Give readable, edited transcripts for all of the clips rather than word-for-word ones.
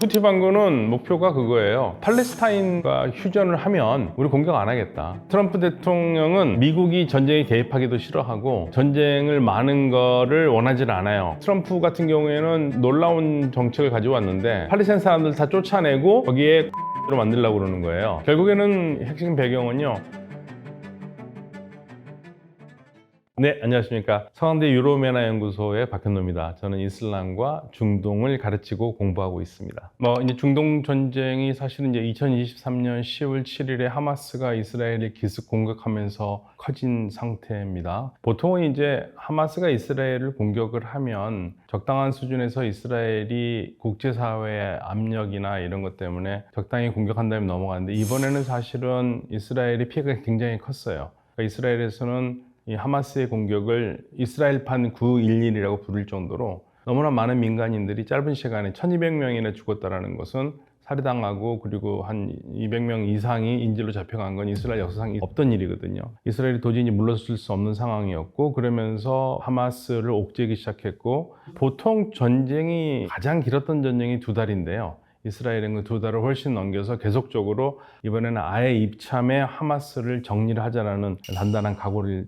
후티 반군은 목표가 그거예요. 팔레스타인과 휴전을 하면 우리 공격 안 하겠다. 트럼프 대통령은 미국이 전쟁에 개입하기도 싫어하고 전쟁을 많은 거를 원하지 않아요. 트럼프 같은 경우에는 놀라운 정책을 가져왔는데 팔레스타인 사람들 다 쫓아내고 거기에 로 만들려고 그러는 거예요. 결국에는 핵심 배경은요. 네, 안녕하십니까. 서강대 유로메나 연구소의 박현노입니다. 저는 이슬람과 중동을 가르치고 공부하고 있습니다. 이제 중동 전쟁이 사실은 이제 2023년 10월 7일에 하마스가 이스라엘을 기습 공격하면서 커진 상태입니다. 보통은 이제 하마스가 이스라엘을 공격을 하면 적당한 수준에서 이스라엘이 국제사회의 압력이나 이런 것 때문에 적당히 공격한 다음에 넘어가는데 이번에는 사실은 이스라엘의 피해가 굉장히 컸어요. 그러니까 이스라엘에서는 이 하마스의 공격을 이스라엘판 9.11이라고 부를 정도로 너무나 많은 민간인들이 짧은 시간에 1200명이나 죽었다는 것은 살해당하고 그리고 한 200명 이상이 인질로 잡혀간 건 이스라엘 역사상 없던 일이거든요. 이스라엘이 도저히 물러설 수 없는 상황이었고 그러면서 하마스를 옥죄기 시작했고 보통 전쟁이 가장 길었던 전쟁이 2달인데요. 이스라엘은 그 2달을 훨씬 넘겨서 계속적으로 이번에는 아예 입참해 하마스를 정리를 하자라는 단단한 각오를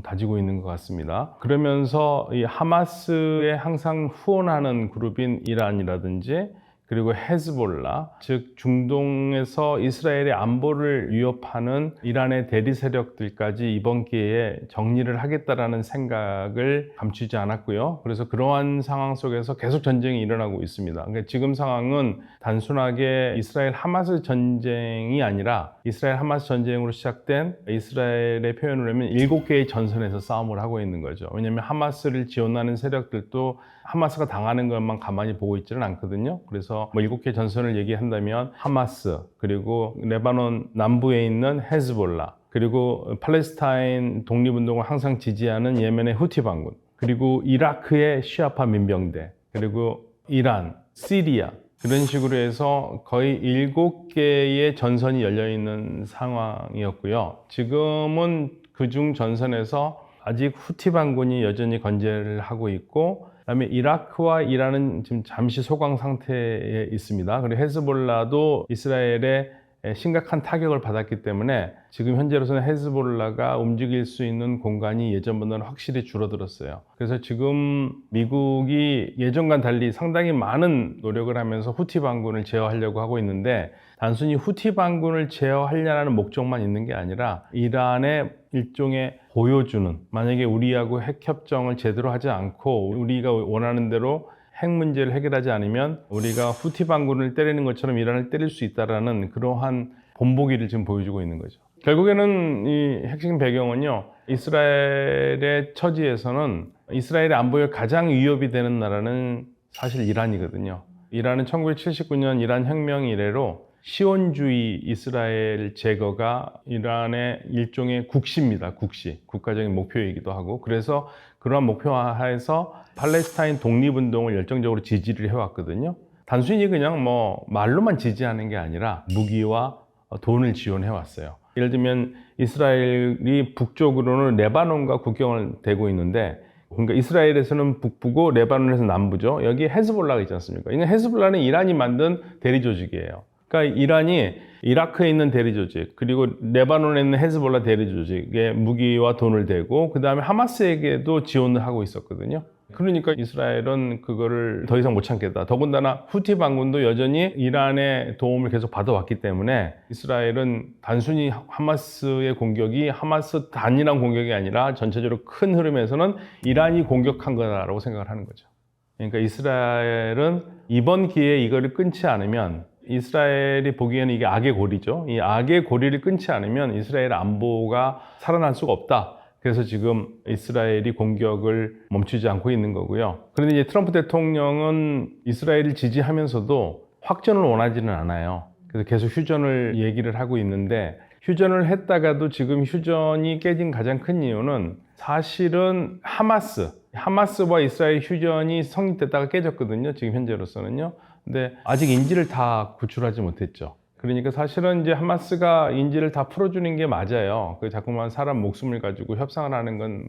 다지고 있는 것 같습니다. 그러면서 이 하마스에 항상 후원하는 그룹인 이란이라든지 그리고 헤즈볼라, 즉 중동에서 이스라엘의 안보를 위협하는 이란의 대리 세력들까지 이번 기회에 정리를 하겠다라는 생각을 감추지 않았고요. 그래서 그러한 상황 속에서 계속 전쟁이 일어나고 있습니다. 그러니까 지금 상황은 단순하게 이스라엘 하마스 전쟁이 아니라 이스라엘 하마스 전쟁으로 시작된 이스라엘의 표현을 하면 7개의 전선에서 싸움을 하고 있는 거죠. 왜냐하면 하마스를 지원하는 세력들도 하마스가 당하는 것만 가만히 보고 있지는 않거든요. 그래서 7개 전선을 얘기한다면 하마스, 그리고 레바논 남부에 있는 헤즈볼라, 그리고 팔레스타인 독립운동을 항상 지지하는 예멘의 후티 반군, 그리고 이라크의 시아파 민병대, 그리고 이란, 시리아, 그런 식으로 해서 거의 7개의 전선이 열려있는 상황이었고요. 지금은 그중 전선에서 아직 후티 반군이 여전히 건재를 하고 있고 그다음에 이라크와 이란은 지금 잠시 소강 상태에 있습니다. 그리고 헤즈볼라도 이스라엘의 심각한 타격을 받았기 때문에 지금 현재로서는 헤즈볼라가 움직일 수 있는 공간이 예전보다는 확실히 줄어들었어요. 그래서 지금 미국이 예전과는 달리 상당히 많은 노력을 하면서 후티 반군을 제어하려고 하고 있는데 단순히 후티 반군을 제어하려는 목적만 있는 게 아니라 이란의 일종의 보여주는, 만약에 우리하고 핵협정을 제대로 하지 않고 우리가 원하는 대로 핵 문제를 해결하지 않으면 우리가 후티 반군을 때리는 것처럼 이란을 때릴 수 있다라는 그러한 본보기를 지금 보여주고 있는 거죠. 결국에는 이 핵심 배경은요, 이스라엘의 처지에서는 이스라엘의 안보에 가장 위협이 되는 나라는 사실 이란이거든요. 이란은 1979년 이란 혁명 이래로 시온주의 이스라엘 제거가 이란의 일종의 국시입니다. 국시. 국가적인 목표이기도 하고. 그래서 그러한 목표하에서 팔레스타인 독립운동을 열정적으로 지지를 해왔거든요. 단순히 그냥 말로만 지지하는 게 아니라 무기와 돈을 지원해왔어요. 예를 들면 이스라엘이 북쪽으로는 레바논과 국경을 대고 있는데 그러니까 이스라엘에서는 북부고 레바논에서 남부죠. 여기 헤즈볼라가 있지 않습니까? 이 헤즈볼라는 이란이 만든 대리 조직이에요. 그러니까 이란이 이라크에 있는 대리 조직, 그리고 레바논에 있는 헤즈볼라 대리 조직에 무기와 돈을 대고 그 다음에 하마스에게도 지원을 하고 있었거든요. 그러니까 이스라엘은 그거를 더 이상 못 참겠다. 더군다나 후티 반군도 여전히 이란의 도움을 계속 받아왔기 때문에 이스라엘은 단순히 하마스의 공격이 하마스 단일한 공격이 아니라 전체적으로 큰 흐름에서는 이란이 공격한 거다라고 생각을 하는 거죠. 그러니까 이스라엘은 이번 기회에 이거를 끊지 않으면 이스라엘이 보기에는 이게 악의 고리죠. 이 악의 고리를 끊지 않으면 이스라엘 안보가 살아날 수가 없다. 그래서 지금 이스라엘이 공격을 멈추지 않고 있는 거고요. 그런데 이제 트럼프 대통령은 이스라엘을 지지하면서도 확전을 원하지는 않아요. 그래서 계속 휴전을 얘기를 하고 있는데 휴전을 했다가도 지금 휴전이 깨진 가장 큰 이유는 사실은 하마스와 이스라엘 휴전이 성립됐다가 깨졌거든요. 지금 현재로서는요. 근데 아직 인질을 다 구출하지 못했죠. 그러니까 사실은 이제 하마스가 인질을 다 풀어주는 게 맞아요. 그 자꾸만 사람 목숨을 가지고 협상을 하는 건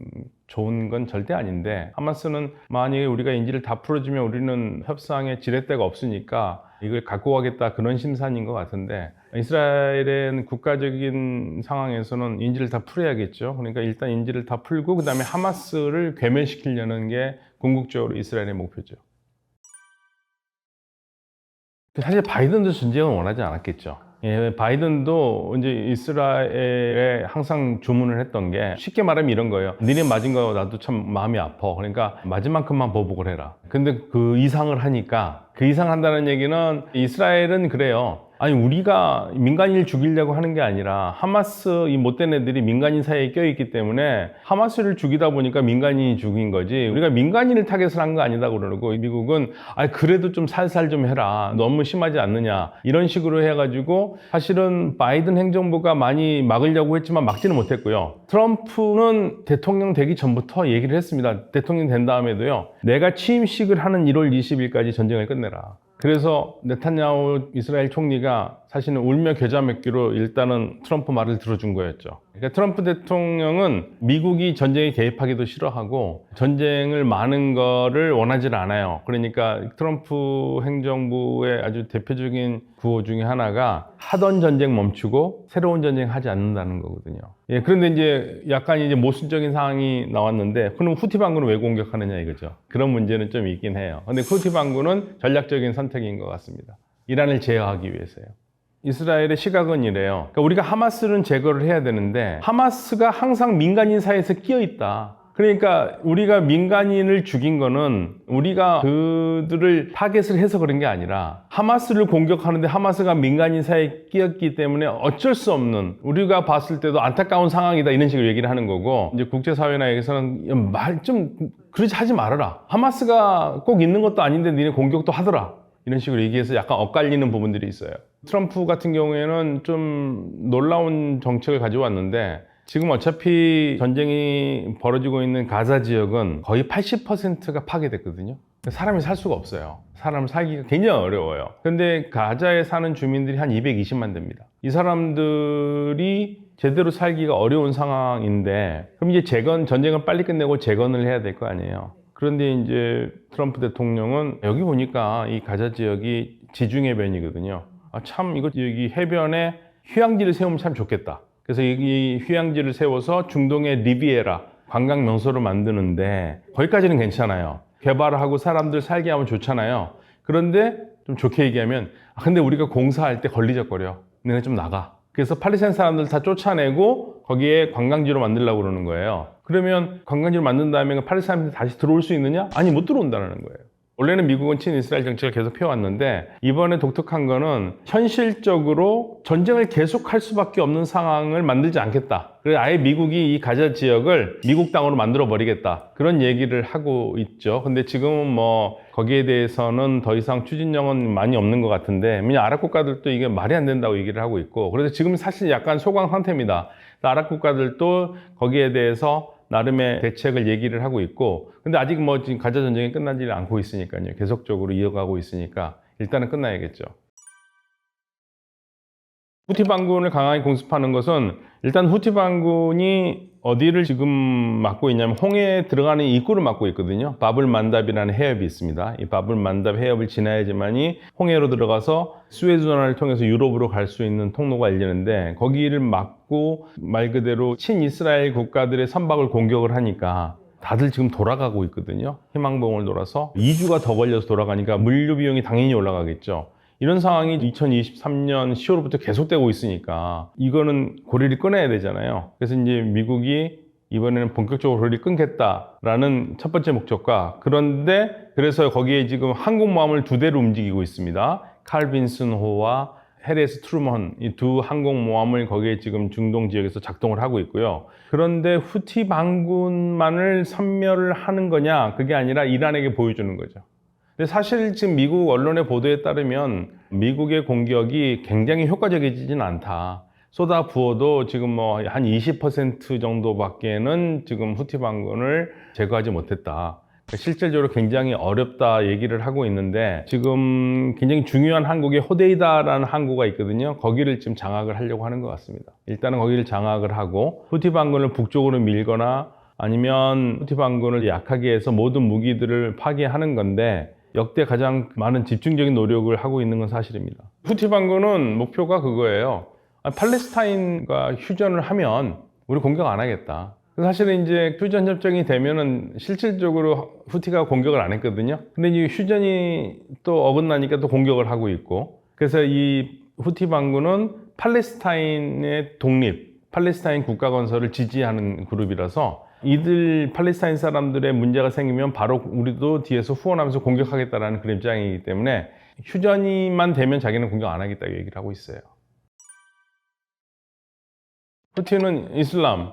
좋은 건 절대 아닌데, 하마스는 만약에 우리가 인질을 다 풀어주면 우리는 협상에 지렛대가 없으니까 이걸 갖고 가겠다, 그런 심산인 것 같은데, 이스라엘의 국가적인 상황에서는 인질을 다 풀어야겠죠. 그러니까 일단 인질을 다 풀고 그 다음에 하마스를 괴멸시키려는 게 궁극적으로 이스라엘의 목표죠. 사실 바이든도 전쟁을 원하지 않았겠죠. 예, 바이든도 이제 이스라엘에 항상 주문을 했던 게, 쉽게 말하면 이런 거예요. 니네 맞은 거 나도 참 마음이 아파. 그러니까 맞은 만큼만 보복을 해라. 근데 그 이상을 하니까, 그 이상 한다는 얘기는 이스라엘은 그래요. 아니, 우리가 민간인을 죽이려고 하는 게 아니라 하마스 이 못된 애들이 민간인 사이에 껴있기 때문에 하마스를 죽이다 보니까 민간인이 죽인 거지, 우리가 민간인을 타겟을 한 거 아니다고 그러고, 미국은 아니 그래도 좀 살살 좀 해라, 너무 심하지 않느냐, 이런 식으로 해가지고 사실은 바이든 행정부가 많이 막으려고 했지만 막지는 못했고요. 트럼프는 대통령 되기 전부터 얘기를 했습니다. 대통령 된 다음에도요, 내가 취임식을 하는 1월 20일까지 전쟁을 끝내라. 그래서 네탄야후 이스라엘 총리가 사실은 울며 겨자 먹기로 일단은 트럼프 말을 들어준 거였죠. 그러니까 트럼프 대통령은 미국이 전쟁에 개입하기도 싫어하고 전쟁을 많은 거를 원하지 않아요. 그러니까 트럼프 행정부의 아주 대표적인 구호 중에 하나가 하던 전쟁 멈추고 새로운 전쟁 하지 않는다는 거거든요. 예, 그런데 이제 약간 이제 모순적인 상황이 나왔는데, 그럼 후티 반군을 왜 공격하느냐 이거죠. 그런 문제는 좀 있긴 해요. 근데 후티 반군은 전략적인 선택인 것 같습니다. 이란을 제어하기 위해서요. 이스라엘의 시각은 이래요. 그러니까 우리가 하마스는 제거를 해야 되는데 하마스가 항상 민간인 사이에서 끼어 있다. 그러니까 우리가 민간인을 죽인 거는 우리가 그들을 타겟을 해서 그런 게 아니라 하마스를 공격하는데 하마스가 민간인 사이에 끼었기 때문에 어쩔 수 없는, 우리가 봤을 때도 안타까운 상황이다, 이런 식으로 얘기를 하는 거고, 이제 국제사회나 여기서는 말 좀 그러지 하지 말아라. 하마스가 꼭 있는 것도 아닌데 니네 공격도 하더라. 이런 식으로 얘기해서 약간 엇갈리는 부분들이 있어요. 트럼프 같은 경우에는 좀 놀라운 정책을 가져왔는데, 지금 어차피 전쟁이 벌어지고 있는 가자 지역은 거의 80%가 파괴됐거든요. 사람이 살 수가 없어요. 사람 살기가 굉장히 어려워요. 근데 가자에 사는 주민들이 한 220만 됩니다. 이 사람들이 제대로 살기가 어려운 상황인데, 그럼 이제 전쟁을 빨리 끝내고 재건을 해야 될 거 아니에요. 그런데 이제 트럼프 대통령은 여기 보니까 이 가자 지역이 지중해변이거든요. 참 이거 여기 해변에 휴양지를 세우면 참 좋겠다. 그래서 이 휴양지를 세워서 중동의 리비에라 관광 명소를 만드는데, 거기까지는 괜찮아요. 개발하고 사람들 살게 하면 좋잖아요. 그런데 좀 좋게 얘기하면, 근데 우리가 공사할 때 걸리적거려. 너네 좀 나가. 그래서 팔레스타인 사람들 다 쫓아내고 거기에 관광지로 만들려고 그러는 거예요. 그러면 관광지로 만든 다음에 팔레스타인들이 다시 들어올 수 있느냐? 아니, 못 들어온다는 거예요. 원래는 미국은 친이스라엘 정책을 계속 펴왔는데, 이번에 독특한 거는 현실적으로 전쟁을 계속할 수밖에 없는 상황을 만들지 않겠다. 그래서 아예 미국이 이 가자 지역을 미국 땅으로 만들어 버리겠다, 그런 얘기를 하고 있죠. 근데 지금은 뭐 거기에 대해서는 더 이상 추진력은 많이 없는 것 같은데, 왜냐면 아랍 국가들도 이게 말이 안 된다고 얘기를 하고 있고, 그래서 지금 사실 약간 소강 상태입니다. 아랍 국가들도 거기에 대해서 나름의 대책을 얘기를 하고 있고, 근데 아직 뭐 지금 가자 전쟁이 끝나지 않고 있으니까요. 계속적으로 이어가고 있으니까 일단은 끝나야겠죠. 후티 반군을 강하게 공습하는 것은, 일단 후티 반군이 어디를 지금 막고 있냐면 홍해에 들어가는 입구를 막고 있거든요. 바블 만답이라는 해협이 있습니다. 이 바블 만답 해협을 지나야지만이 홍해로 들어가서 수에즈운하를 통해서 유럽으로 갈 수 있는 통로가 열리는데, 거기를 막고 말 그대로 친이스라엘 국가들의 선박을 공격을 하니까 다들 지금 돌아가고 있거든요. 희망봉을 돌아서 2주가 더 걸려서 돌아가니까 물류 비용이 당연히 올라가겠죠. 이런 상황이 2023년 10월부터 계속되고 있으니까 이거는 고리를 끊어야 되잖아요. 그래서 이제 미국이 이번에는 본격적으로 고리를 끊겠다라는 첫 번째 목적과, 그래서 거기에 지금 항공모함을 2대로 움직이고 있습니다. 칼 빈슨호와 해리스 트루먼, 이 두 항공모함을 거기에 지금 중동 지역에서 작동을 하고 있고요. 그런데 후티 반군만을 섬멸을 하는 거냐, 그게 아니라 이란에게 보여주는 거죠. 근데 사실 지금 미국 언론의 보도에 따르면 미국의 공격이 굉장히 효과적이지는 않다. 쏟아 부어도 지금 뭐 한 20% 정도밖에는 지금 후티 반군을 제거하지 못했다. 실질적으로 굉장히 어렵다 얘기를 하고 있는데 지금 굉장히 중요한 항구에 호데이다라는 항구가 있거든요. 거기를 지금 장악을 하려고 하는 것 같습니다. 일단은 거기를 장악을 하고 후티 반군을 북쪽으로 밀거나 아니면 후티 반군을 약하게 해서 모든 무기들을 파괴하는 건데 역대 가장 많은 집중적인 노력을 하고 있는 건 사실입니다. 후티 반군은 목표가 그거예요. 팔레스타인과 휴전을 하면 우리 공격 안 하겠다. 사실은 이제 휴전 협정이 되면은 실질적으로 후티가 공격을 안 했거든요. 근데 이 휴전이 또 어긋나니까 또 공격을 하고 있고. 그래서 이 후티 반군은 팔레스타인의 독립, 팔레스타인 국가 건설을 지지하는 그룹이라서 이들 팔레스타인 사람들의 문제가 생기면 바로 우리도 뒤에서 후원하면서 공격하겠다라는 그런 입장이기 때문에 휴전이만 되면 자기는 공격 안 하겠다고 얘기를 하고 있어요. 후티는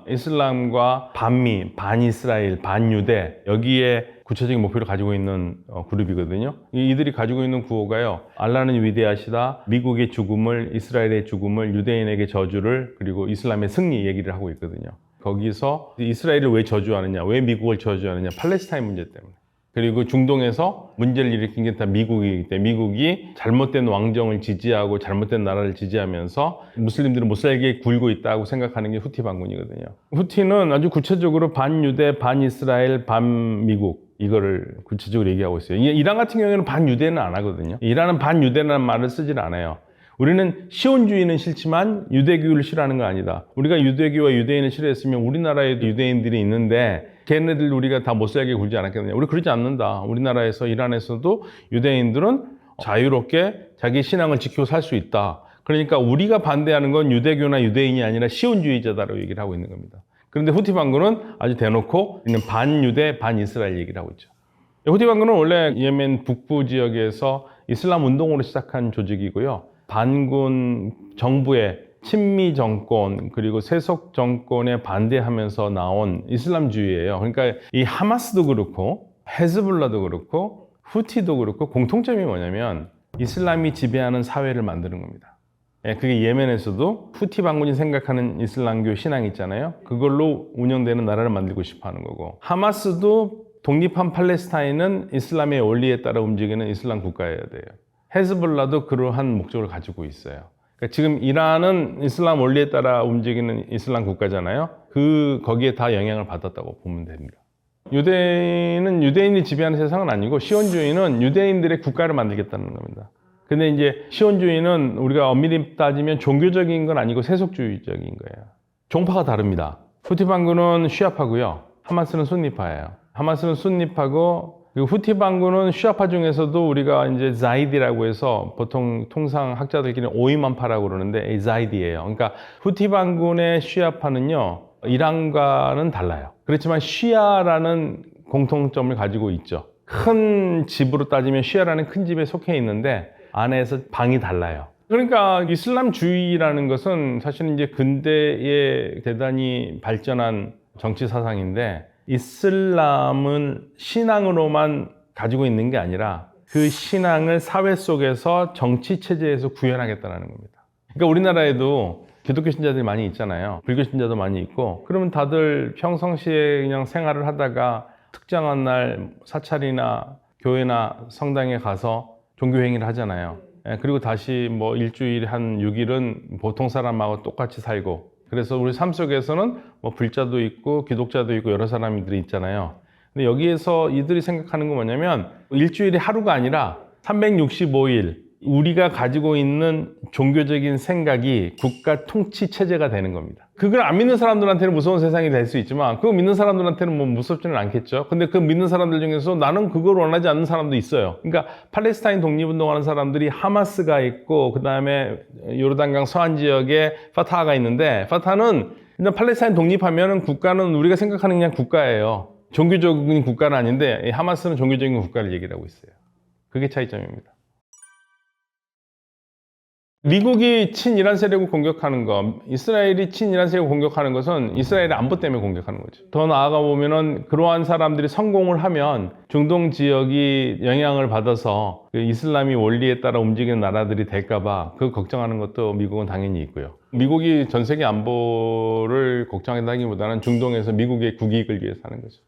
이슬람과 반미, 반이스라엘, 반유대 여기에 구체적인 목표를 가지고 있는 그룹이거든요. 이들이 가지고 있는 구호가요. 알라는 위대하시다. 미국의 죽음을, 이스라엘의 죽음을, 유대인에게 저주를, 그리고 이슬람의 승리 얘기를 하고 있거든요. 거기서 이스라엘을 왜 저주하느냐, 왜 미국을 저주하느냐, 팔레스타인 문제 때문에. 그리고 중동에서 문제를 일으킨 게 다 미국이기 때문에 미국이 잘못된 왕정을 지지하고 잘못된 나라를 지지하면서 무슬림들은 못 살게 굴고 있다고 생각하는 게 후티 반군이거든요. 후티는 아주 구체적으로 반유대, 반이스라엘, 반미국 이거를 구체적으로 얘기하고 있어요. 이란 같은 경우에는 반유대는 안 하거든요. 이란은 반유대라는 말을 쓰질 않아요. 우리는 시온주의는 싫지만 유대교를 싫어하는 건 아니다. 우리가 유대교와 유대인을 싫어했으면 우리나라에도 유대인들이 있는데 걔네들 우리가 다 못 살게 굴지 않았겠느냐. 우리 그러지 않는다. 우리나라에서 이란에서도 유대인들은 자유롭게 자기 신앙을 지키고 살 수 있다. 그러니까 우리가 반대하는 건 유대교나 유대인이 아니라 시온주의자다라고 얘기를 하고 있는 겁니다. 그런데 후티 반군은 아주 대놓고 반유대, 반이스라엘 얘기를 하고 있죠. 후티 반군은 원래 예멘 북부 지역에서 이슬람 운동으로 시작한 조직이고요. 반군 정부의 친미 정권 그리고 세속 정권에 반대하면서 나온 이슬람주의예요. 그러니까 이 하마스도 그렇고 헤즈볼라도 그렇고 후티도 그렇고 공통점이 뭐냐면 이슬람이 지배하는 사회를 만드는 겁니다. 그게 예멘에서도 후티 반군이 생각하는 이슬람교 신앙 있잖아요. 그걸로 운영되는 나라를 만들고 싶어 하는 거고 하마스도 독립한 팔레스타인은 이슬람의 원리에 따라 움직이는 이슬람 국가여야 돼요. 헤즈볼라도 그러한 목적을 가지고 있어요. 그러니까 지금 이란은 이슬람 원리에 따라 움직이는 이슬람 국가잖아요. 거기에 다 영향을 받았다고 보면 됩니다. 유대인은 유대인이 지배하는 세상은 아니고 시온주의는 유대인들의 국가를 만들겠다는 겁니다. 근데 이제 시온주의는 우리가 엄밀히 따지면 종교적인 건 아니고 세속주의적인 거예요. 종파가 다릅니다. 후티 반군은 시아파고요. 하마스는 순니파예요. 하마스는 순니파고 그리고 후티 반군은 시아파 중에서도 우리가 이제 자이디라고 해서 보통 통상 학자들끼리 오이만파라고 그러는데 자이디예요. 그러니까 후티 반군의 시아파는요 이란과는 달라요. 그렇지만 시아라는 공통점을 가지고 있죠. 큰 집으로 따지면 시아라는 큰 집에 속해 있는데 안에서 방이 달라요. 그러니까 이슬람주의라는 것은 사실 이제 근대에 대단히 발전한 정치 사상인데 이슬람은 신앙으로만 가지고 있는 게 아니라 그 신앙을 사회 속에서 정치 체제에서 구현하겠다는 겁니다. 그러니까 우리나라에도 기독교 신자들이 많이 있잖아요. 불교 신자도 많이 있고 그러면 다들 평상시에 그냥 생활을 하다가 특정한 날 사찰이나 교회나 성당에 가서 종교 행위를 하잖아요. 그리고 다시 뭐 일주일에 한 6일은 보통 사람하고 똑같이 살고 그래서 우리 삶 속에서는 뭐 불자도 있고 기독자도 있고 여러 사람들이 있잖아요. 근데 여기에서 이들이 생각하는 건 뭐냐면 일주일이 하루가 아니라 365일 우리가 가지고 있는 종교적인 생각이 국가 통치 체제가 되는 겁니다. 그걸 안 믿는 사람들한테는 무서운 세상이 될 수 있지만 그거 믿는 사람들한테는 뭐 무섭지는 않겠죠. 근데 그 믿는 사람들 중에서 나는 그걸 원하지 않는 사람도 있어요. 그러니까 팔레스타인 독립운동하는 사람들이 하마스가 있고 그 다음에 요르단강 서안 지역에 파타하가 있는데 파타는 일단 팔레스타인 독립하면은 국가는 우리가 생각하는 그냥 국가예요. 종교적인 국가는 아닌데 하마스는 종교적인 국가를 얘기를 하고 있어요. 그게 차이점입니다. 미국이 친이란 세력을 공격하는 것, 이스라엘이 친이란 세력을 공격하는 것은 이스라엘의 안보 때문에 공격하는 거죠. 더 나아가 보면은 그러한 사람들이 성공을 하면 중동 지역이 영향을 받아서 그 이슬람이 원리에 따라 움직이는 나라들이 될까봐 그 걱정하는 것도 미국은 당연히 있고요. 미국이 전 세계 안보를 걱정한다기보다는 중동에서 미국의 국익을 위해서 하는 거죠.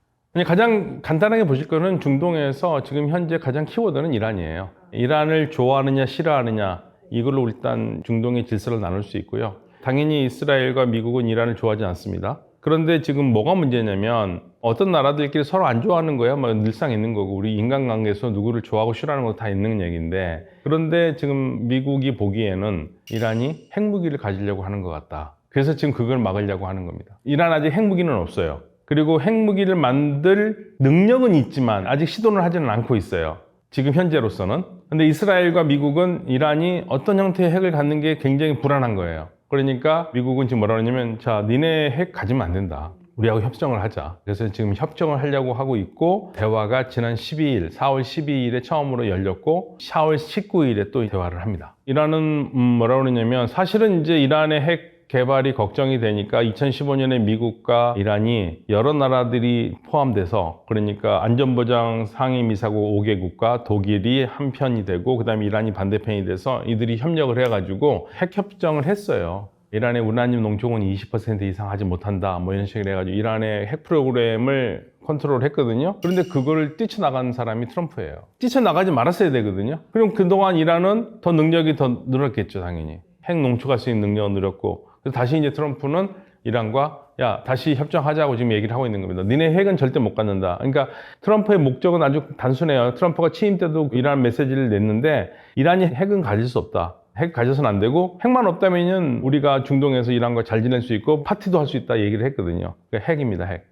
가장 간단하게 보실 거는 중동에서 지금 현재 가장 키워드는 이란이에요. 이란을 좋아하느냐 싫어하느냐 이걸로 일단 중동의 질서를 나눌 수 있고요. 당연히 이스라엘과 미국은 이란을 좋아하지 않습니다. 그런데 지금 뭐가 문제냐면 어떤 나라들끼리 서로 안 좋아하는 거야 뭐 늘상 있는 거고 우리 인간관계에서 누구를 좋아하고 싫어하는 거 다 있는 얘기인데 그런데 지금 미국이 보기에는 이란이 핵무기를 가지려고 하는 것 같다. 그래서 지금 그걸 막으려고 하는 겁니다. 이란 아직 핵무기는 없어요. 그리고 핵무기를 만들 능력은 있지만 아직 시도를 하지는 않고 있어요. 지금 현재로서는. 근데 이스라엘과 미국은 이란이 어떤 형태의 핵을 갖는 게 굉장히 불안한 거예요. 그러니까 미국은 지금 뭐라 그러냐면 자, 니네 핵 가지면 안 된다. 우리하고 협정을 하자. 그래서 지금 협정을 하려고 하고 있고 대화가 지난 12일, 4월 12일에 처음으로 열렸고 4월 19일에 또 대화를 합니다. 이란은 뭐라 그러냐면 사실은 이제 이란의 핵 개발이 걱정이 되니까 2015년에 미국과 이란이 여러 나라들이 포함돼서 그러니까 안전보장 상임이사국 5개국과 독일이 한 편이 되고 그 다음에 이란이 반대편이 돼서 이들이 협력을 해가지고 핵협정을 했어요. 이란의 우라늄 농축은 20% 이상 하지 못한다 뭐 이런 식으로 해가지고 이란의 핵 프로그램을 컨트롤 했거든요. 그런데 그거를 뛰쳐나간 사람이 트럼프예요. 뛰쳐나가지 말았어야 되거든요. 그럼 그동안 이란은 더 능력이 더 늘었겠죠, 당연히. 핵 농축할 수 있는 능력은 늘었고 그래서 다시 이제 트럼프는 이란과 야 다시 협정하자고 지금 얘기를 하고 있는 겁니다. 니네 핵은 절대 못 갖는다. 그러니까 트럼프의 목적은 아주 단순해요. 트럼프가 취임 때도 이란 메시지를 냈는데 이란이 핵은 가질 수 없다. 핵 가져서는 안 되고 핵만 없다면은 우리가 중동에서 이란과 잘 지낼 수 있고 파티도 할 수 있다 얘기를 했거든요. 그러니까 핵입니다. 핵.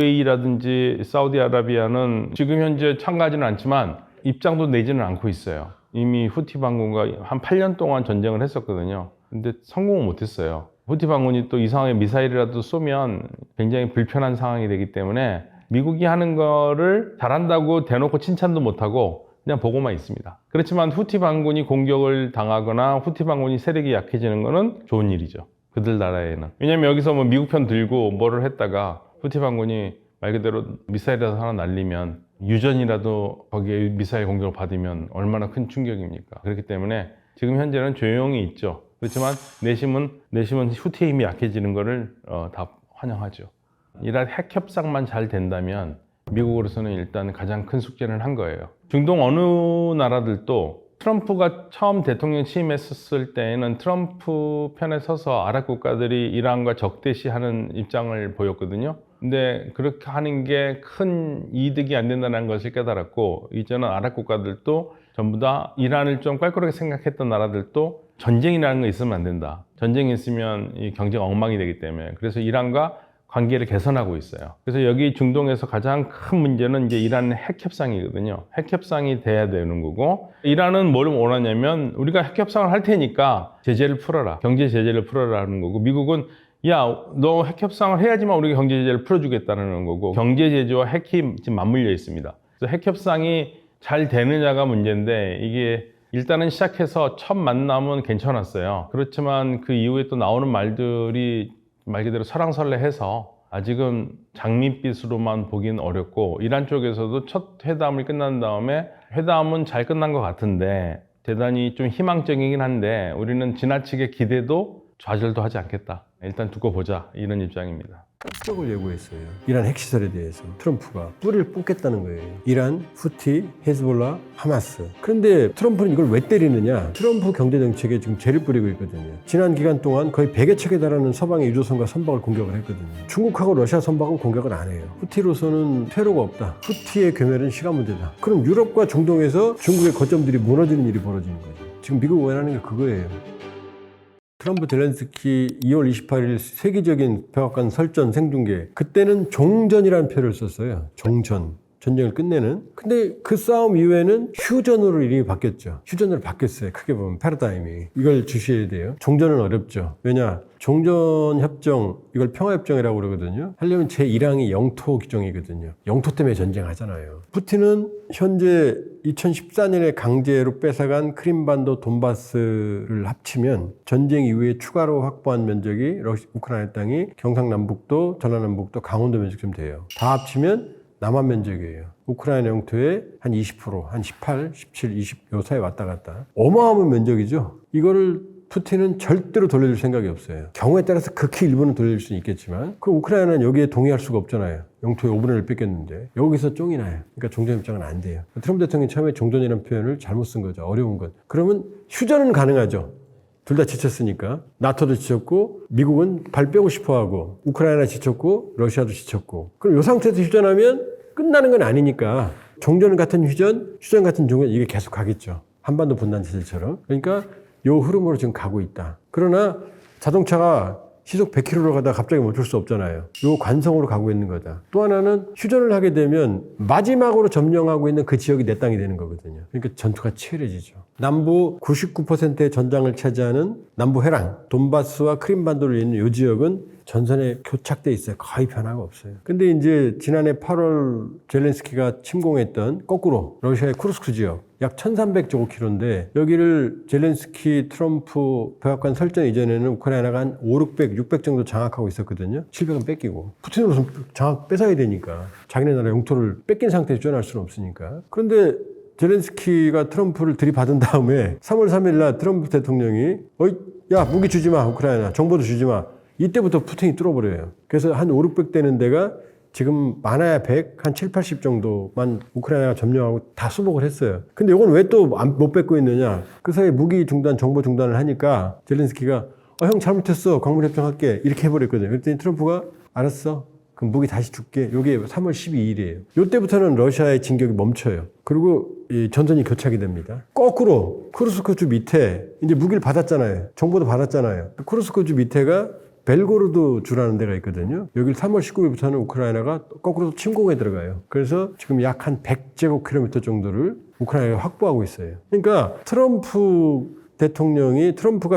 UAE라든지 사우디아라비아는 지금 현재 참가하지는 않지만 입장도 내지는 않고 있어요. 이미 후티 반군과 한 8년 동안 전쟁을 했었거든요. 근데 성공은 못했어요. 후티 반군이 또 이상하게 미사일이라도 쏘면 굉장히 불편한 상황이 되기 때문에 미국이 하는 거를 잘한다고 대놓고 칭찬도 못하고 그냥 보고만 있습니다. 그렇지만 후티 반군이 공격을 당하거나 후티 반군이 세력이 약해지는 거는 좋은 일이죠. 그들 나라에는. 왜냐면 여기서 뭐 미국 편 들고 뭐를 했다가 후티 반군이 말 그대로 미사일이라도 하나 날리면 유전이라도 거기에 미사일 공격을 받으면 얼마나 큰 충격입니까? 그렇기 때문에 지금 현재는 조용히 있죠. 그렇지만 내심은 후티의 힘이 약해지는 거를 다 환영하죠. 이란 핵 협상만 잘 된다면 미국으로서는 일단 가장 큰 숙제는 한 거예요. 중동 어느 나라들도 트럼프가 처음 대통령 취임했을 때에는 트럼프 편에 서서 아랍 국가들이 이란과 적대시하는 입장을 보였거든요. 근데 그렇게 하는 게 큰 이득이 안 된다는 것을 깨달았고 이제는 아랍 국가들도 전부 다 이란을 좀 껄끄럽게 생각했던 나라들도 전쟁이라는 거 있으면 안 된다. 전쟁이 있으면 이 경제가 엉망이 되기 때문에 그래서 이란과 관계를 개선하고 있어요. 그래서 여기 중동에서 가장 큰 문제는 이제 이란 핵 협상이거든요. 핵 협상이 돼야 되는 거고 이란은 뭘 원하냐면 우리가 핵 협상을 할 테니까 제재를 풀어라. 경제 제재를 풀어라는 거고 미국은 야, 너 핵 협상을 해야지만 우리가 경제 제재를 풀어주겠다는 거고 경제 제재와 핵이 지금 맞물려 있습니다. 그래서 핵 협상이 잘 되느냐가 문제인데 이게 일단은 시작해서 첫 만남은 괜찮았어요. 그렇지만 그 이후에 또 나오는 말들이 말 그대로 설왕설래해서 아직은 장밋빛으로만 보기는 어렵고 이란 쪽에서도 첫 회담을 끝난 다음에 회담은 잘 끝난 것 같은데 대단히 좀 희망적이긴 한데 우리는 지나치게 기대도 좌절도 하지 않겠다. 일단 두고 보자 이런 입장입니다. 폭격을 예고했어요. 이란 핵시설에 대해서 트럼프가 뿌리를 뽑겠다는 거예요. 이란, 후티, 헤즈볼라, 하마스. 그런데 트럼프는 이걸 왜 때리느냐? 트럼프 경제정책에 지금 죄를 뿌리고 있거든요. 지난 기간 동안 거의 100여 척에 달하는 서방의 유조선과 선박을 공격을 했거든요. 중국하고 러시아 선박은 공격을 안 해요. 후티로서는 퇴로가 없다. 후티의 괴멸은 시간 문제다. 그럼 유럽과 중동에서 중국의 거점들이 무너지는 일이 벌어지는 거죠. 지금 미국 원하는 게 그거예요. 트럼프 젤렌스키 2월 28일 세계적인 백악관 설전 생중계 그때는 종전이라는 표현을 썼어요. 종전. 전쟁을 끝내는. 근데 그 싸움 이후에는 휴전으로 이름이 바뀌었죠. 휴전으로 바뀌었어요. 크게 보면 패러다임이. 이걸 주시해야 돼요. 종전은 어렵죠. 왜냐? 종전협정, 이걸 평화협정이라고 그러거든요. 하려면 제1항이 영토 규정이거든요. 영토 때문에 전쟁하잖아요. 푸틴은 현재 2014년에 강제로 뺏어간 크림반도 돈바스를 합치면 전쟁 이후에 추가로 확보한 면적이 우크라이나 땅이 경상남북도, 전라남북도, 강원도 면적쯤 돼요. 다 합치면 남한 면적이에요. 우크라이나 영토의 한 20%, 한 18, 17, 20 요 사이 왔다 갔다. 어마어마한 면적이죠. 이거를 푸틴은 절대로 돌려줄 생각이 없어요. 경우에 따라서 극히 일부는 돌려줄 수는 있겠지만 그 우크라이나는 여기에 동의할 수가 없잖아요. 영토의 5분의 1을 뺏겼는데 여기서 쫑이 나요. 그러니까 종전 입장은 안 돼요. 트럼프 대통령이 처음에 종전이라는 표현을 잘못 쓴 거죠. 어려운 것. 그러면 휴전은 가능하죠. 둘 다 지쳤으니까. 나토도 지쳤고 미국은 발 빼고 싶어하고 우크라이나 지쳤고 러시아도 지쳤고. 그럼 이 상태에서 휴전하면 끝나는 건 아니니까 종전 같은 휴전 같은 종전 이게 계속 가겠죠. 한반도 분단 체제처럼. 그러니까 요 흐름으로 지금 가고 있다. 그러나 자동차가 시속 100km로 가다가 갑자기 멈출 수 없잖아요. 요 관성으로 가고 있는 거다. 또 하나는 휴전을 하게 되면 마지막으로 점령하고 있는 그 지역이 내 땅이 되는 거거든요. 그러니까 전투가 치열해지죠. 남부 99%의 전장을 차지하는 남부 해랑, 돈바스와 크림반도를 잇는 요 지역은 전선에 교착돼 있어요. 거의 변화가 없어요. 근데 이제 지난해 8월 젤렌스키가 침공했던 거꾸로 러시아의 쿠르스크 지역 약 1300제곱킬로인데 여기를 젤렌스키 트럼프 백악관 설정 이전에는 우크라이나가 한 500, 600 정도 장악하고 있었거든요. 700은 뺏기고 푸틴으로서 장악 뺏어야 되니까 자기네 나라 영토를 뺏긴 상태에서 휴전할 수는 없으니까. 그런데 젤렌스키가 트럼프를 들이받은 다음에 3월 3일 날 트럼프 대통령이 야 무기 주지 마 우크라이나 정보도 주지 마. 이때부터 푸틴이 뚫어버려요. 그래서 한 5, 600 되는 데가 지금 많아야 100, 한 7, 80 정도만 우크라이나가 점령하고 다 수복을 했어요. 근데 이건 왜 또 못 뺏고 있느냐. 그 사이에 무기 중단, 정보 중단을 하니까 젤렌스키가 형 잘못했어. 광물협정할게. 이렇게 해버렸거든요. 그랬더니 트럼프가 알았어. 그럼 무기 다시 줄게. 이게 3월 12일이에요. 이때부터는 러시아의 진격이 멈춰요. 그리고 이 전선이 교착이 됩니다. 거꾸로 쿠르스크 주 밑에 이제 무기를 받았잖아요. 정보도 받았잖아요. 쿠르스크 주 밑에가 벨고로드 주라는 데가 있거든요. 여기를 3월 19일부터는 우크라이나가 거꾸로 침공에 들어가요. 그래서 지금 약 한 100제곱킬로미터 정도를 우크라이나가 확보하고 있어요. 그러니까 트럼프가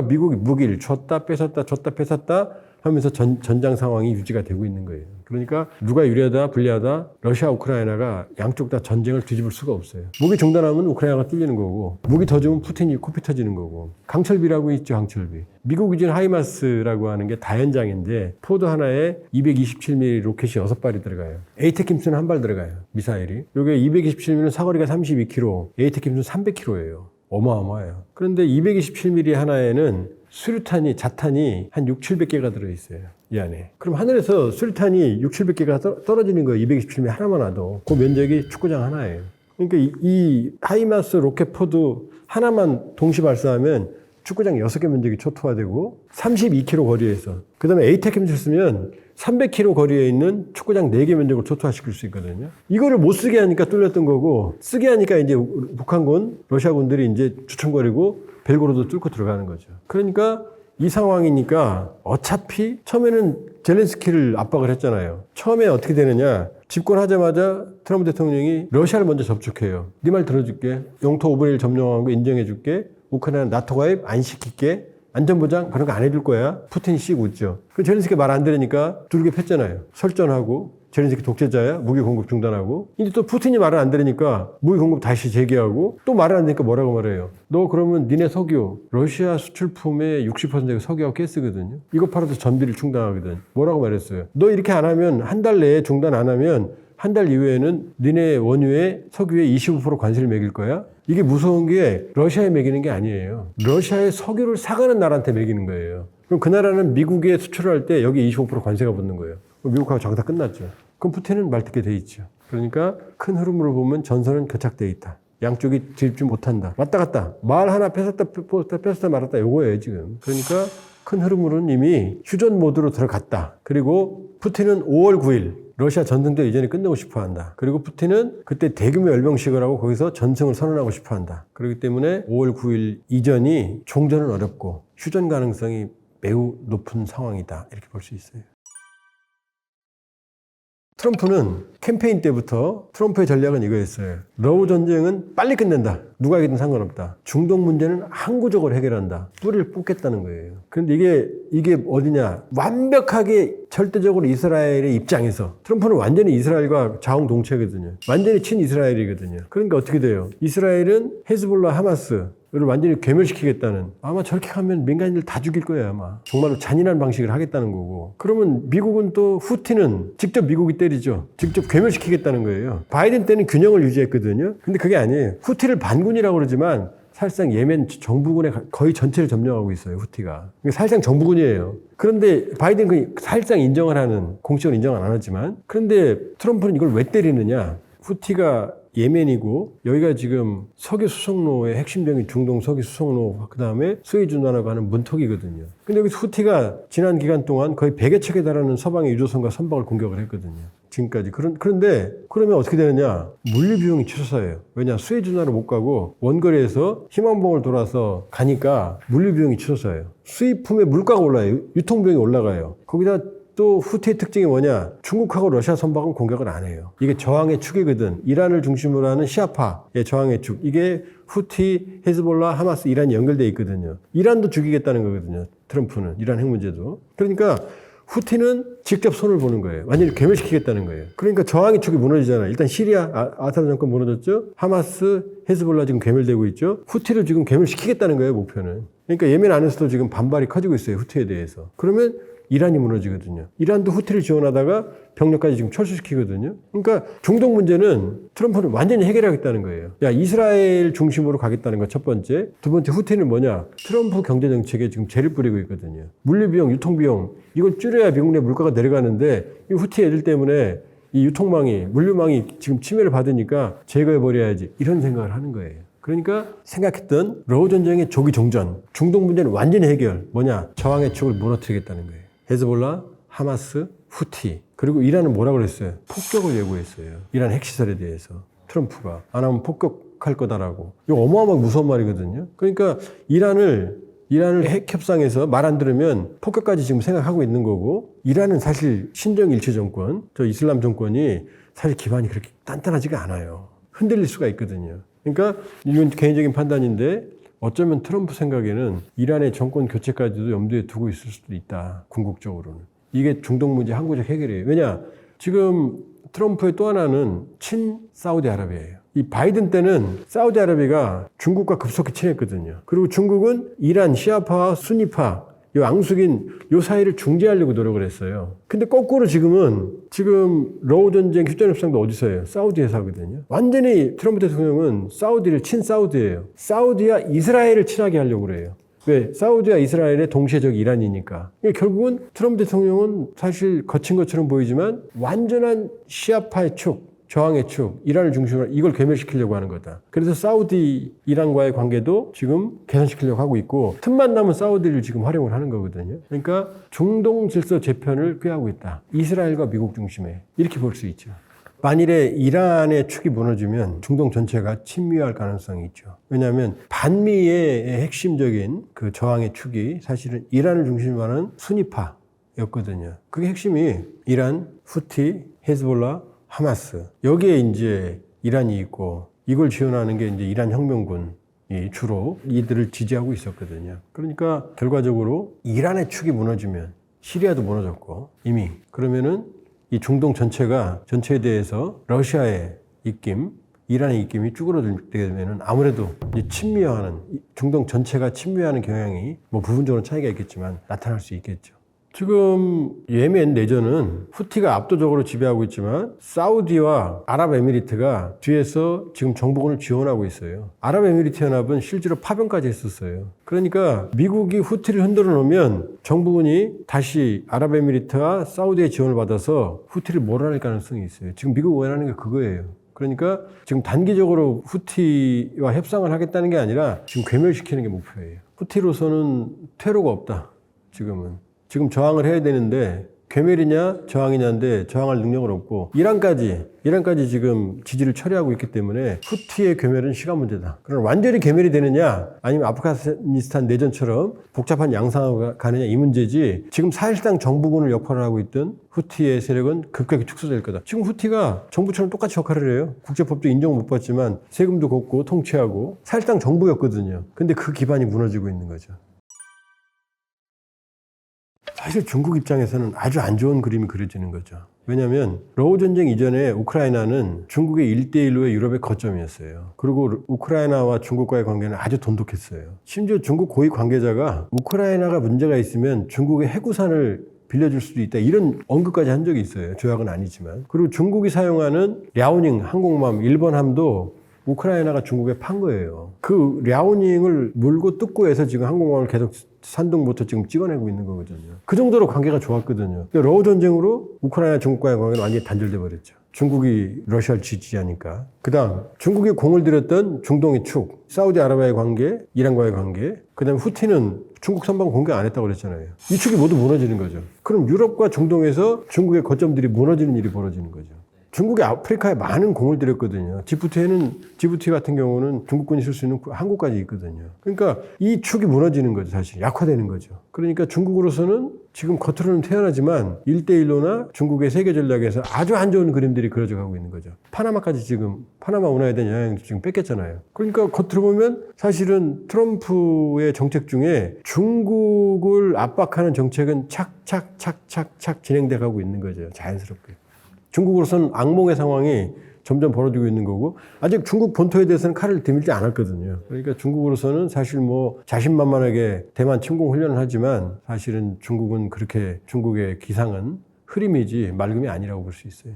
미국이 무기를 줬다 뺏었다 하면서 전장 상황이 유지가 되고 있는 거예요. 그러니까 누가 유리하다 불리하다 러시아 우크라이나가 양쪽 다 전쟁을 뒤집을 수가 없어요. 무기 중단하면 우크라이나가 뚫리는 거고 무기 더 주면 푸틴이 코피 터지는 거고. 강철비라고 있죠. 강철비. 미국이 준 하이마스라고 하는 게 다연장인데 포드 하나에 227mm 로켓이 6발이 들어가요. 에이테킴스는 한 발 들어가요. 미사일이. 요게 227mm 사거리가 32km, 에이테킴스는 300km예요. 어마어마해요. 그런데 227mm 하나에는 자탄이 한 6, 700개가 들어있어요. 이 안에. 그럼 하늘에서 수류탄이 6, 700개가 떨어지는 거예요. 227mm 하나만 와도. 그 면적이 축구장 하나예요. 그러니까 이 하이마스 로켓 포드 하나만 동시 발사하면 축구장 6개 면적이 초토화되고 32km 거리에서. 그 다음에 에이테킴을 쓰면 300km 거리에 있는 축구장 4개 면적을 초토화시킬 수 있거든요. 이거를 못 쓰게 하니까 뚫렸던 거고 쓰게 하니까 이제 북한군, 러시아군들이 이제 주춤거리고 벨고로도 뚫고 들어가는 거죠. 그러니까 이 상황이니까 어차피 처음에는 젤렌스키를 압박을 했잖아요. 처음에 어떻게 되느냐. 집권하자마자 트럼프 대통령이 러시아를 먼저 접촉해요. 네 말 들어줄게. 영토 5분의 1 점령한 거 인정해줄게. 우크라이나 나토 가입 안 시킬게. 안전보장 그런 거 안 해줄 거야. 푸틴이 씩 웃죠. 그 젤렌스키 말 안 들으니까 두르게 폈잖아요. 설전하고 젤렌스키 독재자야. 무기 공급 중단하고. 이제 또 푸틴이 말을 안 들으니까 무기 공급 다시 재개하고 또 말을 안 들으니까 뭐라고 말해요. 너 그러면 니네 석유 러시아 수출품의 60%가 석유하고 가스거든요. 이거 팔아서 전비를 충당하거든. 뭐라고 말했어요. 너 이렇게 안 하면 한 달 내에 중단 안 하면 한 달 이후에는 니네 원유에 석유에 25% 관세를 매길 거야. 이게 무서운 게 러시아에 매기는 게 아니에요. 러시아의 석유를 사가는 나라한테 매기는 거예요. 그럼 그 나라는 미국에 수출을 할 때 여기 25% 관세가 붙는 거예요. 미국하고 장사 끝났죠. 그럼 푸틴은 말 듣게 돼 있죠. 그러니까 큰 흐름으로 보면 전선은 교착돼 있다. 양쪽이 뒤집지 못한다. 왔다 갔다. 말 하나 뺏었다 말았다. 요거예요 지금. 그러니까 큰 흐름으로는 이미 휴전 모드로 들어갔다. 그리고 푸틴은 5월 9일 러시아 전승대 이전에 끝내고 싶어 한다. 그리고 푸틴은 그때 대규모 열병식을 하고 거기서 전승을 선언하고 싶어 한다. 그렇기 때문에 5월 9일 이전이 종전은 어렵고 휴전 가능성이 매우 높은 상황이다. 이렇게 볼 수 있어요. 트럼프는 캠페인 때부터 트럼프의 전략은 이거였어요. 러우 전쟁은 빨리 끝낸다. 누가 이기든 상관없다. 중동 문제는 항구적으로 해결한다. 뿌리를 뽑겠다는 거예요. 그런데 이게 어디냐. 완벽하게 절대적으로 이스라엘의 입장에서 트럼프는 완전히 이스라엘과 자웅동체거든요. 완전히 친이스라엘이거든요. 그러니까 어떻게 돼요? 이스라엘은 헤즈볼라 하마스 를 완전히 괴멸시키겠다는 아마 저렇게 하면 민간인들 다 죽일 거예요 아마. 정말로 잔인한 방식을 하겠다는 거고. 그러면 미국은 또 후티는 직접 미국이 때리죠. 직접 괴멸시키겠다는 거예요. 바이든 때는 균형을 유지했거든요. 근데 그게 아니에요. 후티를 반군이라고 그러지만 사실상 예멘 정부군의 거의 전체를 점령하고 있어요, 후티가. 사실상 정부군이에요. 그런데 바이든이 사실상 인정을 하는, 공식적으로 인정은 안 하지만, 그런데 트럼프는 이걸 왜 때리느냐? 후티가 예멘이고 여기가 지금 석유 수송로의 핵심적인 중동 석유 수송로, 그 다음에 스웨즈운하고 하는 문턱이거든요. 근데 여기 후티가 지난 기간 동안 거의 100여 척에 달하는 서방의 유조선과 선박을 공격을 했거든요. 지금까지. 그런데 그러면 어떻게 되느냐? 물리 비용이 치솟아요. 왜냐? 스웨즈운하로 못 가고 원거리에서 희망봉을 돌아서 가니까 물리 비용이 치솟아요. 수입품의 물가가 올라요. 유통 비용이 올라가요. 거기다 또 후티의 특징이 뭐냐? 중국하고 러시아 선박은 공격을 안 해요. 이게 저항의 축이거든. 이란을 중심으로 하는 시아파의 저항의 축. 이게 후티, 헤즈볼라, 하마스, 이란이 연결되어 있거든요. 이란도 죽이겠다는 거거든요. 트럼프는. 이란 핵 문제도. 그러니까 후티는 직접 손을 보는 거예요. 완전히 괴멸시키겠다는 거예요. 그러니까 저항의 축이 무너지잖아요. 일단 시리아, 아사드 정권 무너졌죠? 하마스, 헤즈볼라 지금 괴멸되고 있죠? 후티를 지금 괴멸시키겠다는 거예요, 목표는. 그러니까 예멘 안에서도 지금 반발이 커지고 있어요, 후티에 대해서. 그러면 이란이 무너지거든요. 이란도 후티를 지원하다가 병력까지 지금 철수시키거든요. 그러니까 중동 문제는 트럼프는 완전히 해결하겠다는 거예요. 야, 이스라엘 중심으로 가겠다는 거 첫 번째. 두 번째, 후티는 뭐냐? 트럼프 경제정책에 지금 죄를 뿌리고 있거든요. 물리비용, 유통비용, 이걸 줄여야 미국 내 물가가 내려가는데 이 후티 애들 때문에 이 유통망이, 물류망이 지금 침해를 받으니까 제거해버려야지. 이런 생각을 하는 거예요. 그러니까 생각했던 러우 전쟁의 조기 종전, 중동 문제는 완전히 해결. 뭐냐? 저항의 축을 무너뜨리겠다는 거예요. 헤즈볼라, 하마스, 후티. 그리고 이란은 뭐라고 그랬어요? 폭격을 예고했어요. 이란 핵시설에 대해서. 트럼프가. 안 하면 폭격할 거다라고. 이거 어마어마하게 무서운 말이거든요. 그러니까 이란을 핵 협상에서 말 안 들으면 폭격까지 지금 생각하고 있는 거고, 이란은 사실 신정 일체 정권, 저 이슬람 정권이 사실 기반이 그렇게 단단하지가 않아요. 흔들릴 수가 있거든요. 그러니까 이건 개인적인 판단인데 어쩌면 트럼프 생각에는 이란의 정권 교체까지도 염두에 두고 있을 수도 있다. 궁극적으로는. 이게 중동 문제 항구적 해결이에요. 왜냐? 지금 트럼프의 또 하나는 친사우디아라비아예요. 이 바이든 때는 사우디아라비아가 중국과 급속히 친했거든요. 그리고 중국은 이란 시아파와 수니파, 이 앙숙인 이 사이를 중재하려고 노력을 했어요. 근데 거꾸로 지금 러우 전쟁 휴전 협상도 어디서 해요? 사우디에서 하거든요. 완전히 트럼프 대통령은 사우디를 친사우디예요. 사우디와 이스라엘을 친하게 하려고 그래요. 왜? 사우디와 이스라엘의 동시에 적이 이란이니까. 그러니까 결국은 트럼프 대통령은 사실 거친 것처럼 보이지만 완전한 시아파의 축, 저항의 축, 이란을 중심으로 이걸 괴멸시키려고 하는 거다. 그래서 사우디, 이란과의 관계도 지금 개선시키려고 하고 있고, 틈만 나면 사우디를 지금 활용을 하는 거거든요. 그러니까 중동 질서 재편을 꾀하고 있다. 이스라엘과 미국 중심에. 이렇게 볼 수 있죠. 만일에 이란의 축이 무너지면 중동 전체가 침미할 가능성이 있죠. 왜냐하면 반미의 핵심적인 그 저항의 축이 사실은 이란을 중심으로 하는 수니파였거든요. 그게 핵심이 이란, 후티, 헤즈볼라, 하마스. 여기에 이제 이란이 있고 이걸 지원하는 게 이제 이란 혁명군이 주로 이들을 지지하고 있었거든요. 그러니까 결과적으로 이란의 축이 무너지면 시리아도 무너졌고 이미 그러면은 이 중동 전체에 대해서 러시아의 입김, 이란의 입김이 쭈그러들게 되면은 아무래도 침미화하는 중동 전체가 침미화하는 경향이 뭐 부분적으로 차이가 있겠지만 나타날 수 있겠죠. 지금 예멘 내전은 후티가 압도적으로 지배하고 있지만 사우디와 아랍에미리트가 뒤에서 지금 정부군을 지원하고 있어요. 아랍에미리트 연합은 실제로 파병까지 했었어요. 그러니까 미국이 후티를 흔들어 놓으면 정부군이 다시 아랍에미리트와 사우디의 지원을 받아서 후티를 몰아낼 가능성이 있어요. 지금 미국이 원하는 게 그거예요. 그러니까 지금 단기적으로 후티와 협상을 하겠다는 게 아니라 지금 괴멸시키는 게 목표예요. 후티로서는 퇴로가 없다. 지금 저항을 해야 되는데 괴멸이냐 저항이냐인데 저항할 능력은 없고 이란까지 지금 지지를 처리하고 있기 때문에 후티의 괴멸은 시간 문제다. 그럼 완전히 괴멸이 되느냐 아니면 아프가니스탄 내전처럼 복잡한 양상으로 가느냐 이 문제지 지금 사실상 정부군을 역할을 하고 있던 후티의 세력은 급격히 축소될 거다. 지금 후티가 정부처럼 똑같이 역할을 해요. 국제법도 인정을 못 받지만 세금도 걷고 통치하고 사실상 정부였거든요. 근데 그 기반이 무너지고 있는 거죠. 사실 중국 입장에서는 아주 안 좋은 그림이 그려지는 거죠. 왜냐하면 러우 전쟁 이전에 우크라이나는 중국의 1대1로의 유럽의 거점이었어요. 그리고 우크라이나와 중국과의 관계는 아주 돈독했어요. 심지어 중국 고위 관계자가 우크라이나가 문제가 있으면 중국의 해구산을 빌려줄 수도 있다. 이런 언급까지 한 적이 있어요. 조약은 아니지만. 그리고 중국이 사용하는 랴오닝 항공모함 일본 함도 우크라이나가 중국에 판 거예요. 그 랴오닝을 물고 뜯고 해서 지금 항공모함을 계속 산둥부터 지금 찍어내고 있는 거거든요. 그 정도로 관계가 좋았거든요. 러우 전쟁으로 우크라이나 중국과의 관계는 완전히 단절돼 버렸죠. 중국이 러시아를 지지하니까. 그 다음 중국이 공을 들였던 중동의 축, 사우디아라비아의 관계, 이란과의 관계, 그 다음에 후티는 중국 선방 공격 안 했다고 그랬잖아요. 이 축이 모두 무너지는 거죠. 그럼 유럽과 중동에서 중국의 거점들이 무너지는 일이 벌어지는 거죠. 중국이 아프리카에 많은 공을 들였거든요. 지부티 같은 경우는 중국군이 쓸 수 있는 항구까지 있거든요. 그러니까 이 축이 무너지는 거죠, 사실. 약화되는 거죠. 그러니까 중국으로서는 지금 겉으로는 태연하지만 1대1로나 중국의 세계 전략에서 아주 안 좋은 그림들이 그려져 가고 있는 거죠. 파나마까지 지금, 파나마 운하에 대한 영향도 지금 뺏겼잖아요. 그러니까 겉으로 보면 사실은 트럼프의 정책 중에 중국을 압박하는 정책은 착착 진행돼 가고 있는 거죠. 자연스럽게. 중국으로서는 악몽의 상황이 점점 벌어지고 있는 거고 아직 중국 본토에 대해서는 칼을 들밀지 않았거든요. 그러니까 중국으로서는 사실 뭐 자신만만하게 대만 침공 훈련을 하지만 사실은 중국은 그렇게 중국의 기상은 흐림이지 맑음이 아니라고 볼 수 있어요.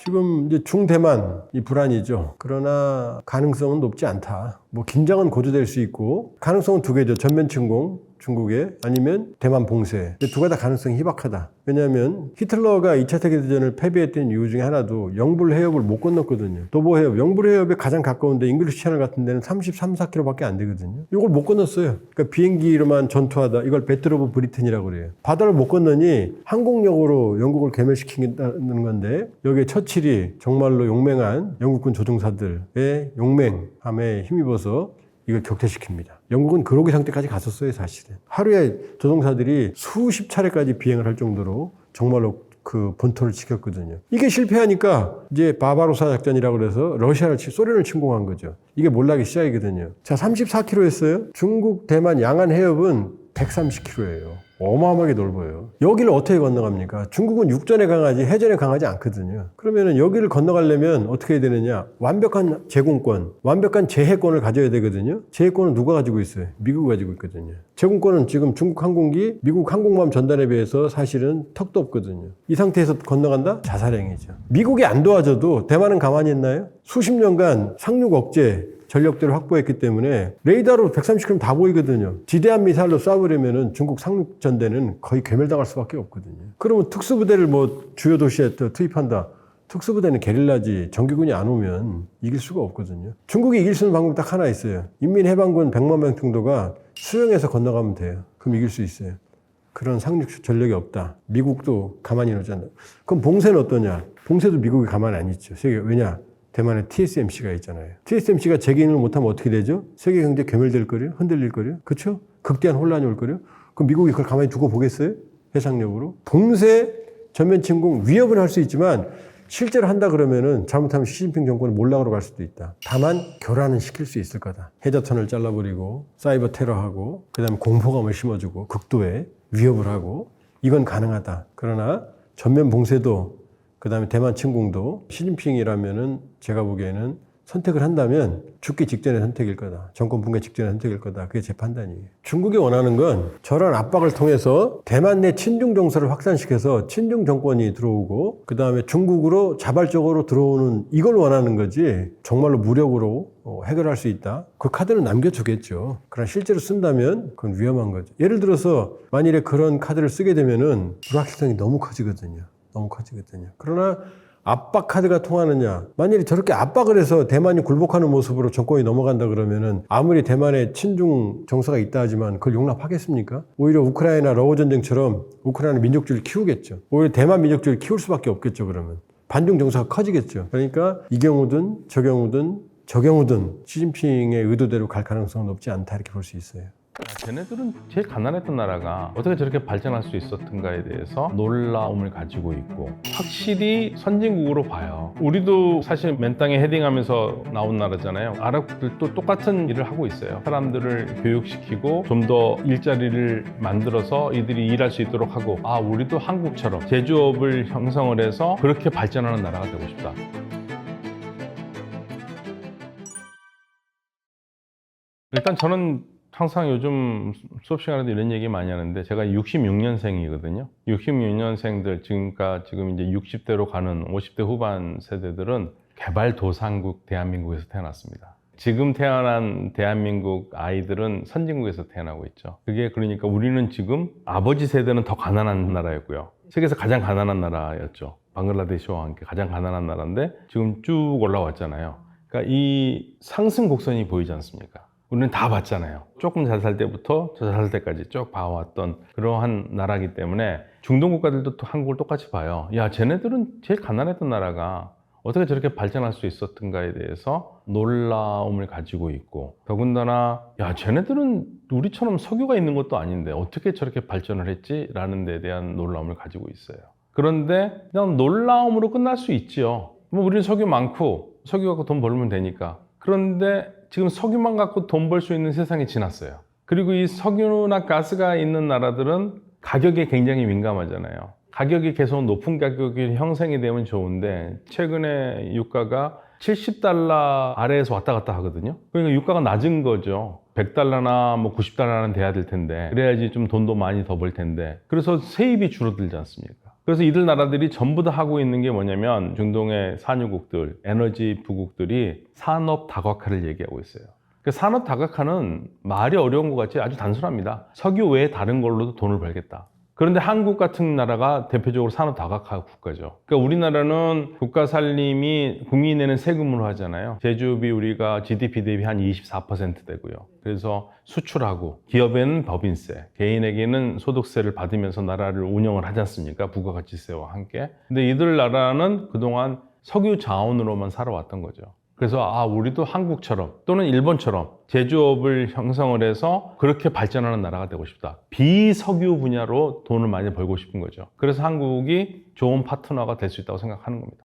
지금 이제 중대만 이 불안이죠. 그러나 가능성은 높지 않다. 뭐 긴장은 고조될 수 있고 가능성은 두 개죠. 전면 침공 중국에 아니면 대만 봉쇄. 두 가지 다 가능성이 희박하다. 왜냐하면 히틀러가 2차 세계대전을 패배했던 이유 중에 하나도 영불 해협을 못 건넜거든요. 도보 해협, 영불 해협에 가장 가까운데 잉글리시 채널 같은 데는 33, 4km밖에 안 되거든요. 이걸 못 건넜어요. 그러니까 비행기로만 전투하다. 이걸 배틀 오브 브리튼이라고 그래요. 바다를 못 건너니 항공력으로 영국을 괴멸시키겠다는 건데 여기에 처칠이 정말로 용맹한 영국군 조종사들의 용맹함에 힘입어서 이걸 격퇴시킵니다. 영국은 그로기 상태까지 갔었어요, 사실은. 하루에 조종사들이 수십 차례까지 비행을 할 정도로 정말로 그 본토를 지켰거든요. 이게 실패하니까 이제 바바로사 작전이라고 그래서 소련을 침공한 거죠. 이게 몰락의 시작이거든요. 자, 34km 했어요. 중국, 대만 양안 해협은 130km예요. 어마어마하게 넓어요. 여기를 어떻게 건너갑니까? 중국은 육전에 강하지 해전에 강하지 않거든요. 그러면은 여기를 건너가려면 어떻게 해야 되느냐? 완벽한 제공권, 완벽한 제해권을 가져야 되거든요. 제해권은 누가 가지고 있어요? 미국이 가지고 있거든요. 제공권은 지금 중국 항공기, 미국 항공모함 전단에 비해서 사실은 턱도 없거든요. 이 상태에서 건너간다? 자살행위죠. 미국이 안 도와줘도 대만은 가만히 있나요? 수십 년간 상륙 억제 전력들을 확보했기 때문에 레이더로 130km 다 보이거든요. 지대한 미사일로 쏴버리면은 중국 상륙 전대는 거의 괴멸당할 수밖에 없거든요. 그러면 특수부대를 뭐 주요 도시에 또 투입한다. 특수부대는 게릴라지 정규군이 안 오면 이길 수가 없거든요. 중국이 이길 수 있는 방법이 딱 하나 있어요. 인민해방군 100만 명 정도가 수영해서 건너가면 돼요. 그럼 이길 수 있어요. 그런 상륙 전력이 없다. 미국도 가만히 놓지 않는다. 그럼 봉쇄는 어떠냐? 봉쇄도 미국이 가만히 안 있죠. 왜냐? 대만에 TSMC가 있잖아요. TSMC가 재기능을 못하면 어떻게 되죠? 세계 경제 괴멸될 거래요? 흔들릴 거래요? 그렇죠? 극대한 혼란이 올 거래요? 그럼 미국이 그걸 가만히 두고 보겠어요? 해상력으로? 봉쇄, 전면 침공, 위협은 할 수 있지만 실제로 한다 그러면은 잘못하면 시진핑 정권은 몰락으로 갈 수도 있다. 다만 교란은 시킬 수 있을 거다. 해저턴을 잘라버리고 사이버 테러하고 그다음에 공포감을 심어주고 극도의 위협을 하고 이건 가능하다. 그러나 전면 봉쇄도 그 다음에 대만 침공도 시진핑이라면은 제가 보기에는 선택을 한다면 죽기 직전의 선택일 거다. 정권 붕괴 직전의 선택일 거다. 그게 제 판단이에요. 중국이 원하는 건 저런 압박을 통해서 대만 내 친중 정서를 확산시켜서 친중 정권이 들어오고 그 다음에 중국으로 자발적으로 들어오는 이걸 원하는 거지 정말로 무력으로 해결할 수 있다. 그 카드는 남겨두겠죠. 그러나 실제로 쓴다면 그건 위험한 거죠. 예를 들어서 만일에 그런 카드를 쓰게 되면은 불확실성이 너무 커지거든요. 그러나 압박 카드가 통하느냐? 만약에 저렇게 압박을 해서 대만이 굴복하는 모습으로 정권이 넘어간다 그러면은 아무리 대만에 친중 정서가 있다 하지만 그걸 용납하겠습니까? 오히려 우크라이나 러우 전쟁처럼 우크라이나 민족주의를 키우겠죠. 오히려 대만 민족주의를 키울 수밖에 없겠죠. 그러면 반중 정서가 커지겠죠. 그러니까 이 경우든 저 경우든 시진핑의 의도대로 갈 가능성은 높지 않다 이렇게 볼 수 있어요. 쟤네들은 제일 가난했던 나라가 어떻게 저렇게 발전할 수 있었던가에 대해서 놀라움을 가지고 있고 확실히 선진국으로 봐요. 우리도 사실 맨 땅에 헤딩하면서 나온 나라잖아요. 아랍들도 똑같은 일을 하고 있어요. 사람들을 교육시키고 좀 더 일자리를 만들어서 이들이 일할 수 있도록 하고 우리도 한국처럼 제조업을 형성을 해서 그렇게 발전하는 나라가 되고 싶다. 일단 저는 항상 요즘 수업 시간에도 이런 얘기 많이 하는데 제가 66년생이거든요. 66년생들 지금 이제 60대로 가는 50대 후반 세대들은 개발도상국 대한민국에서 태어났습니다. 지금 태어난 대한민국 아이들은 선진국에서 태어나고 있죠. 그게 그러니까 우리는 지금 아버지 세대는 더 가난한 나라였고요. 세계에서 가장 가난한 나라였죠. 방글라데시와 함께 가장 가난한 나라인데 지금 쭉 올라왔잖아요. 그러니까 이 상승 곡선이 보이지 않습니까? 우리는 다 봤잖아요. 조금 잘 살 때부터 저 잘 살 때까지 쭉 봐왔던 그러한 나라이기 때문에 중동 국가들도 또 한국을 똑같이 봐요. 야, 쟤네들은 제일 가난했던 나라가 어떻게 저렇게 발전할 수 있었던가에 대해서 놀라움을 가지고 있고, 더군다나 야, 쟤네들은 우리처럼 석유가 있는 것도 아닌데 어떻게 저렇게 발전을 했지? 라는 데 대한 놀라움을 가지고 있어요. 그런데 그냥 놀라움으로 끝날 수 있지요. 뭐 우리는 석유 많고 석유 갖고 돈 벌면 되니까. 그런데 지금 석유만 갖고 돈 벌 수 있는 세상이 지났어요. 그리고 이 석유나 가스가 있는 나라들은 가격에 굉장히 민감하잖아요. 가격이 계속 높은 가격이 형성이 되면 좋은데 최근에 유가가 $70 아래에서 왔다 갔다 하거든요. 그러니까 유가가 낮은 거죠. $100나 뭐 $90는 돼야 될 텐데 그래야지 좀 돈도 많이 더 벌 텐데, 그래서 세입이 줄어들지 않습니까? 그래서 이들 나라들이 전부 다 하고 있는 게 뭐냐면 중동의 산유국들, 에너지 부국들이 산업 다각화를 얘기하고 있어요. 그 산업 다각화는 말이 어려운 것 같이 아주 단순합니다. 석유 외에 다른 걸로도 돈을 벌겠다. 그런데 한국 같은 나라가 대표적으로 산업 다각화 국가죠. 그러니까 우리나라는 국가 살림이 국민이 내는 세금으로 하잖아요. 제조업이 우리가 GDP 대비 한 24% 되고요. 그래서 수출하고, 기업에는 법인세, 개인에게는 소득세를 받으면서 나라를 운영을 하지 않습니까? 부가가치세와 함께. 근데 이들 나라는 그동안 석유 자원으로만 살아왔던 거죠. 그래서 우리도 한국처럼 또는 일본처럼 제조업을 형성을 해서 그렇게 발전하는 나라가 되고 싶다. 비석유 분야로 돈을 많이 벌고 싶은 거죠. 그래서 한국이 좋은 파트너가 될 수 있다고 생각하는 겁니다.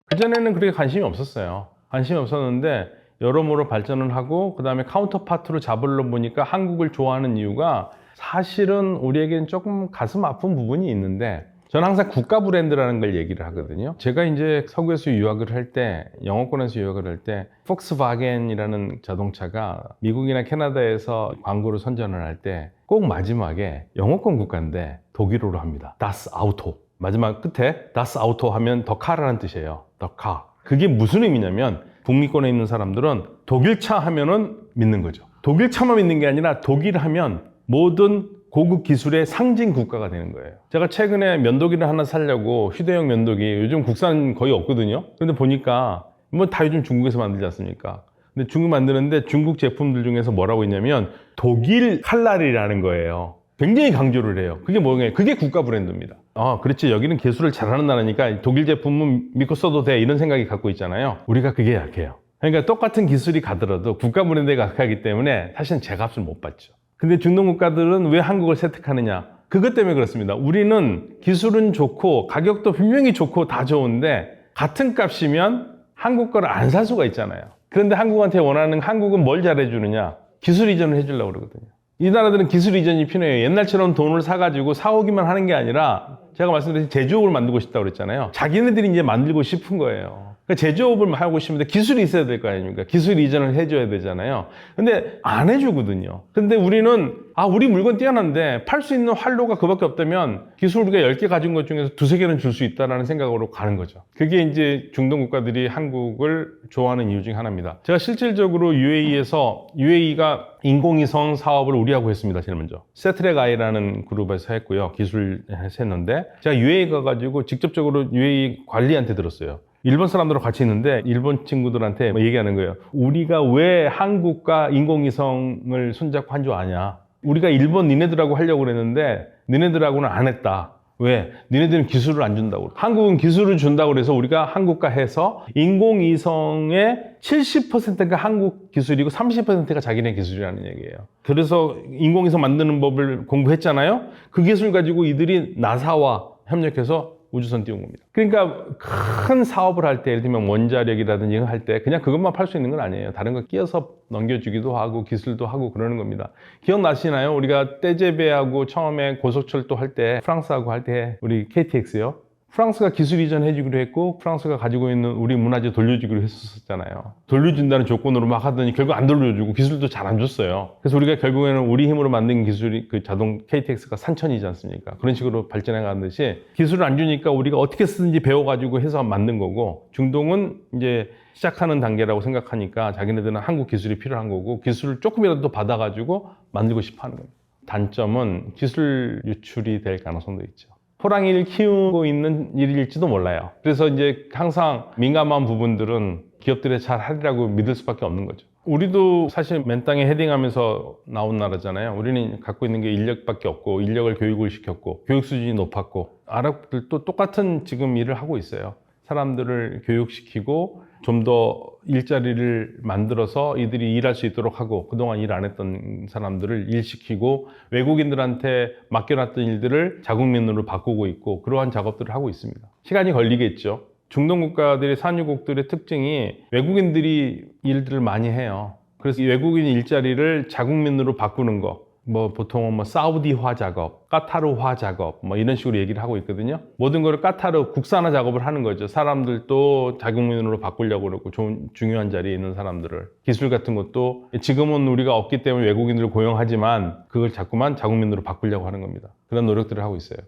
그전에는 그렇게 관심이 없었어요. 관심이 없었는데 여러모로 발전을 하고 그 다음에 카운터파트로 잡으려 보니까 한국을 좋아하는 이유가 사실은 우리에게는 조금 가슴 아픈 부분이 있는데, 저는 항상 국가 브랜드라는 걸 얘기를 하거든요. 제가 이제 서구에서 유학을 할 때, 영어권에서 유학을 할 때 폭스바겐이라는 자동차가 미국이나 캐나다에서 광고를 선전을 할 때 꼭 마지막에 영어권 국가인데 독일어로 합니다. Das Auto. 마지막 끝에 Das Auto 하면 더 카라는 뜻이에요. 더 카. 그게 무슨 의미냐면 북미권에 있는 사람들은 독일차 하면은 믿는 거죠. 독일차만 믿는 게 아니라 독일 하면 모든 고급 기술의 상징 국가가 되는 거예요. 제가 최근에 면도기를 하나 사려고, 휴대용 면도기, 요즘 국산 거의 없거든요. 그런데 보니까 뭐 다 요즘 중국에서 만들지 않습니까? 근데 중국 만드는데 중국 제품들 중에서 뭐라고 있냐면 독일 칼날이라는 거예요. 굉장히 강조를 해요. 그게 뭐예요? 그게 국가 브랜드입니다. 그렇지, 여기는 기술을 잘하는 나라니까 독일 제품은 믿고 써도 돼, 이런 생각이 갖고 있잖아요. 우리가 그게 약해요. 그러니까 똑같은 기술이 가더라도 국가 브랜드가 약하기 때문에 사실은 제값을 못 받죠. 근데 중동 국가들은 왜 한국을 선택하느냐? 그것 때문에 그렇습니다. 우리는 기술은 좋고 가격도 분명히 좋고 다 좋은데 같은 값이면 한국 거를 안 살 수가 있잖아요. 그런데 한국한테 원하는, 한국은 뭘 잘해주느냐? 기술 이전을 해주려고 그러거든요. 이 나라들은 기술 이전이 필요해요. 옛날처럼 돈을 사가지고 사오기만 하는 게 아니라, 제가 말씀드린 제조업을 만들고 싶다고 그랬잖아요. 자기네들이 이제 만들고 싶은 거예요. 그러니까 제조업을 하고 싶은데 기술이 있어야 될 거 아닙니까? 기술 이전을 해줘야 되잖아요. 근데 안 해주거든요. 근데 우리는 우리 물건 뛰어난데 팔 수 있는 활로가 그밖에 없다면 기술 우리가 10개 가진 것 중에서 2-3개는 줄 수 있다는 생각으로 가는 거죠. 그게 이제 중동 국가들이 한국을 좋아하는 이유 중에 하나입니다. 제가 실질적으로 UAE가 인공위성 사업을 우리하고 했습니다. 제일 먼저 세트랙 아이라는 그룹에서 했고요. 기술 했는데 제가 UAE 가가지고 직접적으로 UAE 관리한테 들었어요. 일본 사람들하고 같이 있는데 일본 친구들한테 얘기하는 거예요. 우리가 왜 한국과 인공위성을 손잡고 한 줄 아냐? 우리가 일본 니네들하고 하려고 그랬는데 니네들하고는 안 했다. 왜? 니네들은 기술을 안 준다고. 한국은 기술을 준다고 그래서 우리가 한국과 해서 인공위성의 70%가 한국 기술이고 30%가 자기네 기술이라는 얘기예요. 그래서 인공위성 만드는 법을 공부했잖아요. 그 기술 가지고 이들이 나사와 협력해서 우주선 띄운 겁니다. 그러니까 큰 사업을 할 때, 예를 들면 원자력이라든지 할 때 그냥 그것만 팔 수 있는 건 아니에요. 다른 거 끼워서 넘겨주기도 하고 기술도 하고 그러는 겁니다. 기억나시나요? 우리가 떼제베하고 처음에 고속철도 할 때, 프랑스하고 할 때 우리 KTX요. 프랑스가 기술 이전해주기로 했고 프랑스가 가지고 있는 우리 문화재 돌려주기로 했었잖아요. 돌려준다는 조건으로 막 하더니 결국 안 돌려주고 기술도 잘 안 줬어요. 그래서 우리가 결국에는 우리 힘으로 만든 기술이 그 자동 KTX가 산천이지 않습니까? 그런 식으로 발전해 가는 듯이 기술을 안 주니까 우리가 어떻게 쓰든지 배워가지고 해서 만든 거고, 중동은 이제 시작하는 단계라고 생각하니까 자기네들은 한국 기술이 필요한 거고 기술을 조금이라도 받아가지고 만들고 싶어 하는 거예요. 단점은 기술 유출이 될 가능성도 있죠. 호랑이를 키우고 있는 일일지도 몰라요. 그래서 이제 항상 민감한 부분들은 기업들이 잘 하리라고 믿을 수밖에 없는 거죠. 우리도 사실 맨 땅에 헤딩하면서 나온 나라잖아요. 우리는 갖고 있는 게 인력밖에 없고 인력을 교육을 시켰고 교육 수준이 높았고, 아랍들도 똑같은 지금 일을 하고 있어요. 사람들을 교육시키고 좀 더 일자리를 만들어서 이들이 일할 수 있도록 하고, 그동안 일 안 했던 사람들을 일시키고 외국인들한테 맡겨놨던 일들을 자국민으로 바꾸고 있고, 그러한 작업들을 하고 있습니다. 시간이 걸리겠죠. 중동 국가들의 산유국들의 특징이 외국인들이 일들을 많이 해요. 그래서 이 외국인 일자리를 자국민으로 바꾸는 거, 뭐 보통은 뭐 사우디화 작업, 까타르화 작업 뭐 이런 식으로 얘기를 하고 있거든요. 모든 거를 까타르 국산화 작업을 하는 거죠. 사람들도 자국민으로 바꾸려고 그러고, 중요한 자리에 있는 사람들을. 기술 같은 것도 지금은 우리가 없기 때문에 외국인들을 고용하지만 그걸 자꾸만 자국민으로 바꾸려고 하는 겁니다. 그런 노력들을 하고 있어요.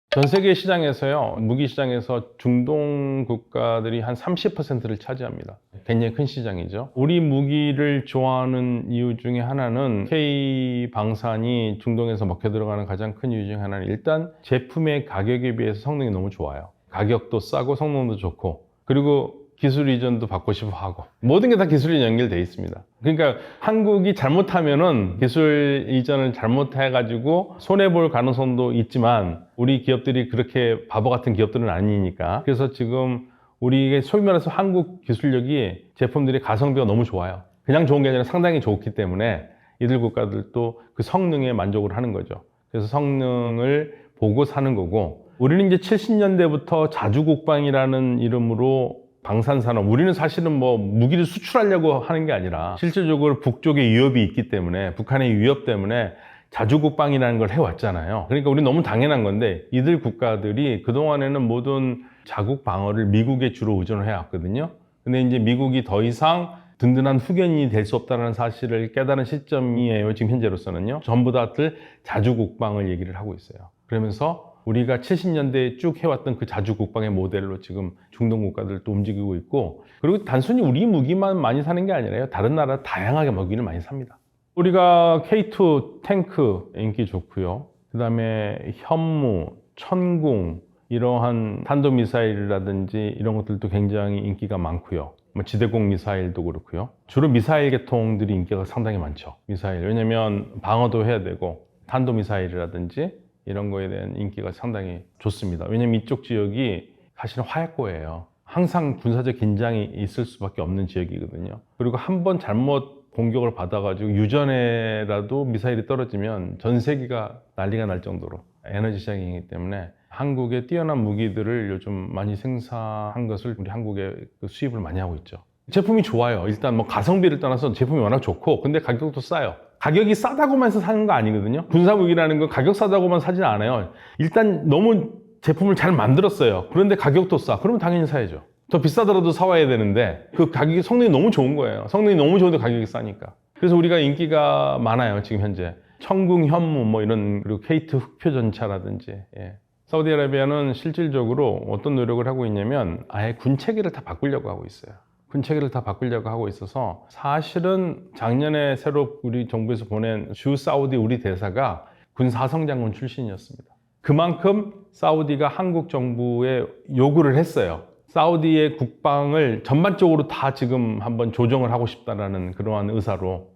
전 세계 시장에서요, 무기 시장에서 중동 국가들이 한 30%를 차지합니다. 굉장히 큰 시장이죠. 우리 무기를 좋아하는 이유 중에 하나는 K방산이 중동에서 먹혀 들어가는 가장 큰 이유 중에 하나는 일단 제품의 가격에 비해서 성능이 너무 좋아요. 가격도 싸고 성능도 좋고, 그리고 기술 이전도 받고 싶어 하고, 모든 게 다 기술이 연결되어 있습니다. 그러니까 한국이 잘못하면은 기술 이전을 잘못해가지고 손해볼 가능성도 있지만 우리 기업들이 그렇게 바보 같은 기업들은 아니니까. 그래서 지금 우리의 소위 말해서 한국 기술력이 제품들이 가성비가 너무 좋아요. 그냥 좋은 게 아니라 상당히 좋기 때문에 이들 국가들도 그 성능에 만족을 하는 거죠. 그래서 성능을 보고 사는 거고, 우리는 이제 70년대부터 자주국방이라는 이름으로 방산산업, 우리는 사실은 뭐 무기를 수출하려고 하는 게 아니라 실질적으로 북쪽에 위협이 있기 때문에, 북한의 위협 때문에 자주국방이라는 걸 해왔잖아요. 그러니까 우리는 너무 당연한 건데, 이들 국가들이 그동안에는 모든 자국 방어를 미국에 주로 의존을 해왔거든요. 근데 이제 미국이 더 이상 든든한 후견인이 될 수 없다는 사실을 깨달은 시점이에요. 지금 현재로서는요. 전부 다들 자주국방을 얘기를 하고 있어요. 그러면서 우리가 70년대에 쭉 해왔던 그 자주국방의 모델로 지금 중동 국가들도 움직이고 있고, 그리고 단순히 우리 무기만 많이 사는 게 아니라요, 다른 나라 다양하게 무기를 많이 삽니다. 우리가 K2 탱크 인기 좋고요. 그 다음에 현무, 천궁, 이러한 탄도미사일이라든지 이런 것들도 굉장히 인기가 많고요. 뭐 지대공 미사일도 그렇고요. 주로 미사일 계통들이 인기가 상당히 많죠. 미사일. 왜냐면 방어도 해야 되고, 탄도미사일이라든지 이런 거에 대한 인기가 상당히 좋습니다. 왜냐면 이쪽 지역이 사실은 화약고예요. 항상 군사적 긴장이 있을 수밖에 없는 지역이거든요. 그리고 한번 잘못 공격을 받아가지고 유전에라도 미사일이 떨어지면 전 세계가 난리가 날 정도로 에너지 시장이기 때문에 한국의 뛰어난 무기들을 요즘 많이 생산한 것을 우리 한국에 수입을 많이 하고 있죠. 제품이 좋아요. 일단 뭐 가성비를 떠나서 제품이 워낙 좋고, 근데 가격도 싸요. 가격이 싸다고만 해서 사는 거 아니거든요. 군사무기라는 건 가격 싸다고만 사진 않아요. 일단 너무 제품을 잘 만들었어요. 그런데 가격도 싸. 그러면 당연히 사야죠. 더 비싸더라도 사와야 되는데 그 가격이, 성능이 너무 좋은 거예요. 성능이 너무 좋은데 가격이 싸니까. 그래서 우리가 인기가 많아요. 지금 현재 천궁, 현무 뭐 이런, 그리고 K2 흑표 전차라든지. 예. 사우디아라비아는 실질적으로 어떤 노력을 하고 있냐면 아예 군 체계를 다 바꾸려고 하고 있어요. 군 체계를 다 바꾸려고 하고 있어서, 사실은 작년에 새로 우리 정부에서 보낸 주 사우디 우리 대사가 군 사성장군 출신이었습니다. 그만큼 사우디가 한국 정부에 요구를 했어요. 사우디의 국방을 전반적으로 다 지금 한번 조정을 하고 싶다라는 그러한 의사로.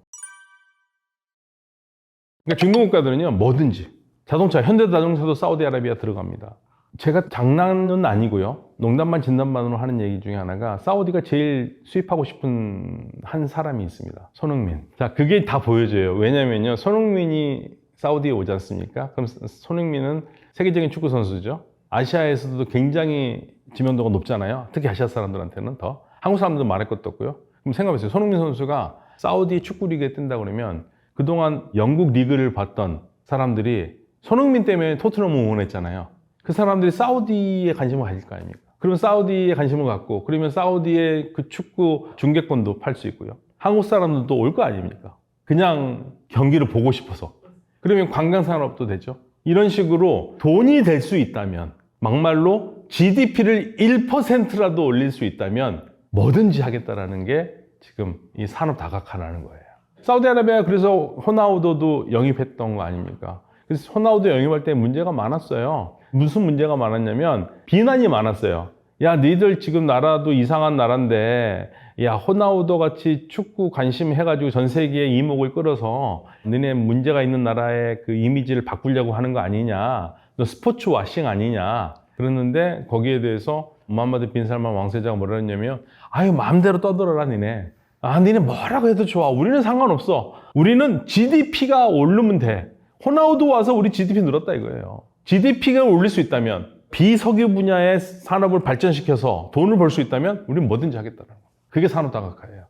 그러니까 중동 국가들은요, 뭐든지 자동차, 현대자동차도 사우디아라비아 들어갑니다. 제가 장난은 아니고요, 농담만 진담만으로 하는 얘기 중에 하나가, 사우디가 제일 수입하고 싶은 한 사람이 있습니다. 손흥민. 자, 그게 다 보여져요. 왜냐면요, 손흥민이 사우디에 오지 않습니까? 그럼 손흥민은 세계적인 축구 선수죠. 아시아에서도 굉장히 지명도가 높잖아요. 특히 아시아 사람들한테는 더. 한국 사람들도 말할 것도 없고요. 그럼 생각해보세요. 손흥민 선수가 사우디 축구 리그에 뜬다 그러면 그동안 영국 리그를 봤던 사람들이 손흥민 때문에 토트넘을 응원했잖아요. 그 사람들이 사우디에 관심을 가질 거 아닙니까? 그러면 사우디에 관심을 갖고, 그러면 사우디의 그 축구 중계권도 팔 수 있고요. 한국 사람들도 올 거 아닙니까? 그냥 경기를 보고 싶어서. 그러면 관광산업도 되죠. 이런 식으로 돈이 될 수 있다면, 막말로 GDP를 1%라도 올릴 수 있다면 뭐든지 하겠다라는 게 지금 이 산업 다각화라는 거예요. 사우디아라비아 그래서 호나우도도 영입했던 거 아닙니까? 그래서 호나우도 영입할 때 문제가 많았어요. 무슨 문제가 많았냐면 비난이 많았어요. 야, 니들 지금 나라도 이상한 나라인데 야, 호나우도 같이 축구 관심 해가지고 전 세계에 이목을 끌어서 너네 문제가 있는 나라의 그 이미지를 바꾸려고 하는 거 아니냐? 너 스포츠 와싱 아니냐? 그랬는데 거기에 대해서 무함마드 빈 살만 왕세자가 뭐라 했냐면 아유, 마음대로 떠들어라 니네. 아, 니네 뭐라고 해도 좋아. 우리는 상관없어. 우리는 GDP가 오르면 돼. 호나우도 와서 우리 GDP 늘었다 이거예요. GDP가 올릴 수 있다면, 비석유 분야의 산업을 발전시켜서 돈을 벌 수 있다면 우리는 뭐든지 하겠다는 거. 그게 산업 다각화예요.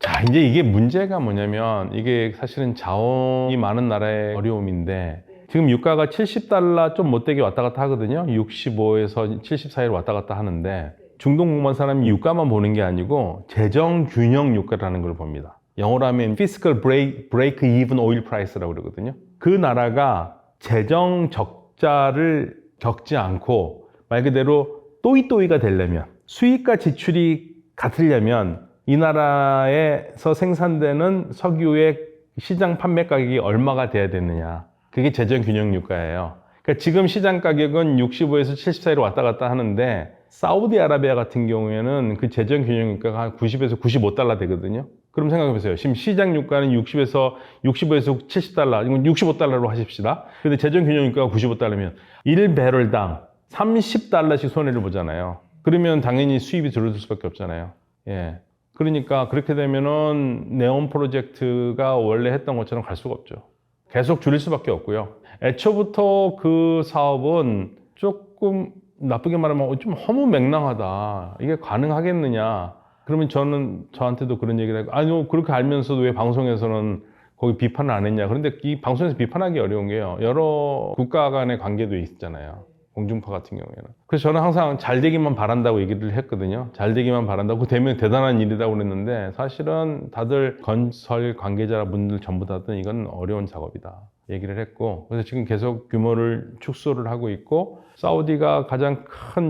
자, 이제 이게 문제가 뭐냐면 이게 사실은 자원이 많은 나라의 어려움인데 지금 유가가 70달러 좀 못되게 왔다 갔다 하거든요. 65에서 70 사이로 왔다 갔다 하는데 중동 공무원 사람이 유가만 보는 게 아니고 재정 균형 유가라는 걸 봅니다. 영어로 하면 Fiscal Break Even Oil Price라고 그러거든요. 그 나라가 재정 적자를 겪지 않고 말 그대로 또이또이가 되려면, 수입과 지출이 같으려면 이 나라에서 생산되는 석유의 시장 판매 가격이 얼마가 돼야 되느냐. 그게 재정 균형 유가예요. 그러니까 지금 시장 가격은 65에서 70 사이로 왔다 갔다 하는데 사우디아라비아 같은 경우에는 그 재정 균형 유가가 한 90에서 95달러 되거든요. 그럼 생각해 보세요. 지금 시장 유가는 65에서 70달러, 이건 65달러로 하십시다. 근데 재정 균형 유가가 95달러면 1배럴당 30달러씩 손해를 보잖아요. 그러면 당연히 수입이 줄어들 수밖에 없잖아요. 예. 그러니까 그렇게 되면은 네온 프로젝트가 원래 했던 것처럼 갈 수가 없죠. 계속 줄일 수밖에 없고요. 애초부터 그 사업은 조금 나쁘게 말하면 좀 허무맹랑하다. 이게 가능하겠느냐. 그러면 저한테도 그런 얘기를 하고, 아니요, 그렇게 알면서도 왜 방송에서는 거기 비판을 안 했냐. 그런데 이 방송에서 비판하기 어려운 게요. 여러 국가 간의 관계도 있잖아요. 공중파 같은 경우에는. 그래서 저는 항상 잘 되기만 바란다고 얘기를 했거든요. 잘 되기만 바란다고. 그 되면 대단한 일이라고 그랬는데 사실은 다들 건설 관계자분들 전부 다들 이건 어려운 작업이다 얘기를 했고, 그래서 지금 계속 규모를 축소를 하고 있고, 사우디가 가장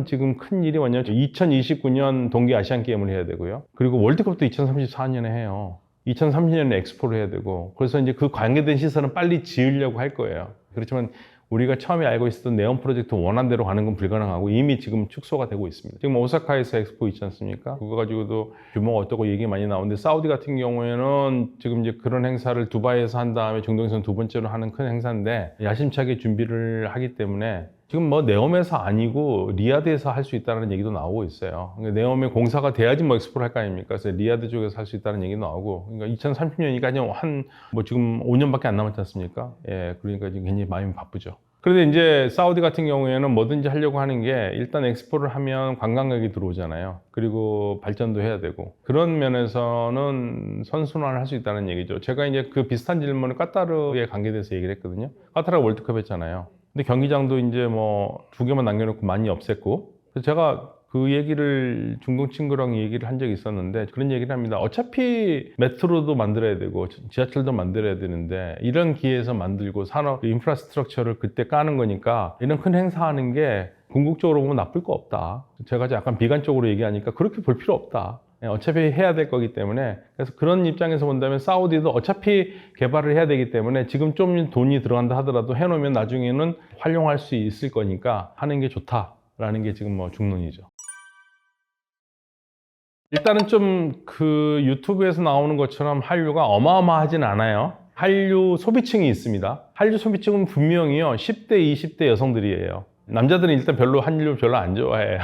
지금 큰 일이 뭐냐면 2029년 동계 아시안 게임을 해야 되고요. 그리고 월드컵도 2034년에 해요. 2030년에 엑스포를 해야 되고, 그래서 이제 그 관계된 시설은 빨리 지으려고 할 거예요. 그렇지만 우리가 처음에 알고 있었던 네온 프로젝트 원안대로 가는 건 불가능하고 이미 지금 축소가 되고 있습니다. 지금 오사카에서 엑스포 있지 않습니까? 그거 가지고도 규모가 어떻고 얘기 많이 나오는데, 사우디 같은 경우에는 지금 이제 그런 행사를 두바이에서 한 다음에 중동에서는 두 번째로 하는 큰 행사인데 야심차게 준비를 하기 때문에 지금 뭐 네옴에서 아니고 리야드에서 할 수 있다는 얘기도 나오고 있어요. 그러니까 네옴에 공사가 돼야지 뭐 엑스포를 할 거 아닙니까? 그래서 리야드 쪽에서 할 수 있다는 얘기도 나오고, 그러니까 2030년이니까 뭐 지금 5년밖에 안 남았지 않습니까? 예, 그러니까 지금 굉장히 마음이 바쁘죠. 그런데 이제 사우디 같은 경우에는 뭐든지 하려고 하는 게 일단 엑스포를 하면 관광객이 들어오잖아요. 그리고 발전도 해야 되고, 그런 면에서는 선순환을 할 수 있다는 얘기죠. 제가 이제 그 비슷한 질문을 까타르에 관계돼서 얘기를 했거든요. 까타르가 월드컵 했잖아요. 근데 경기장도 이제 뭐 2개만 남겨놓고 많이 없앴고, 그래서 제가 그 얘기를 중동 친구랑 얘기를 한 적이 있었는데 그런 얘기를 합니다. 어차피 메트로도 만들어야 되고 지하철도 만들어야 되는데 이런 기회에서 만들고 산업 인프라스트럭처를 그때 까는 거니까 이런 큰 행사하는 게 궁극적으로 보면 나쁠 거 없다. 제가 약간 비관적으로 얘기하니까 그렇게 볼 필요 없다. 어차피 해야 될 거기 때문에, 그래서 그런 입장에서 본다면 사우디도 어차피 개발을 해야 되기 때문에 지금 좀 돈이 들어간다 하더라도 해놓으면 나중에는 활용할 수 있을 거니까 하는 게 좋다라는 게 지금 뭐 중론이죠. 일단은 좀 그 유튜브에서 나오는 것처럼 한류가 어마어마하진 않아요. 한류 소비층이 있습니다. 한류 소비층은 분명히요 10대, 20대 여성들이에요. 남자들은 일단 한류 별로 안 좋아해요.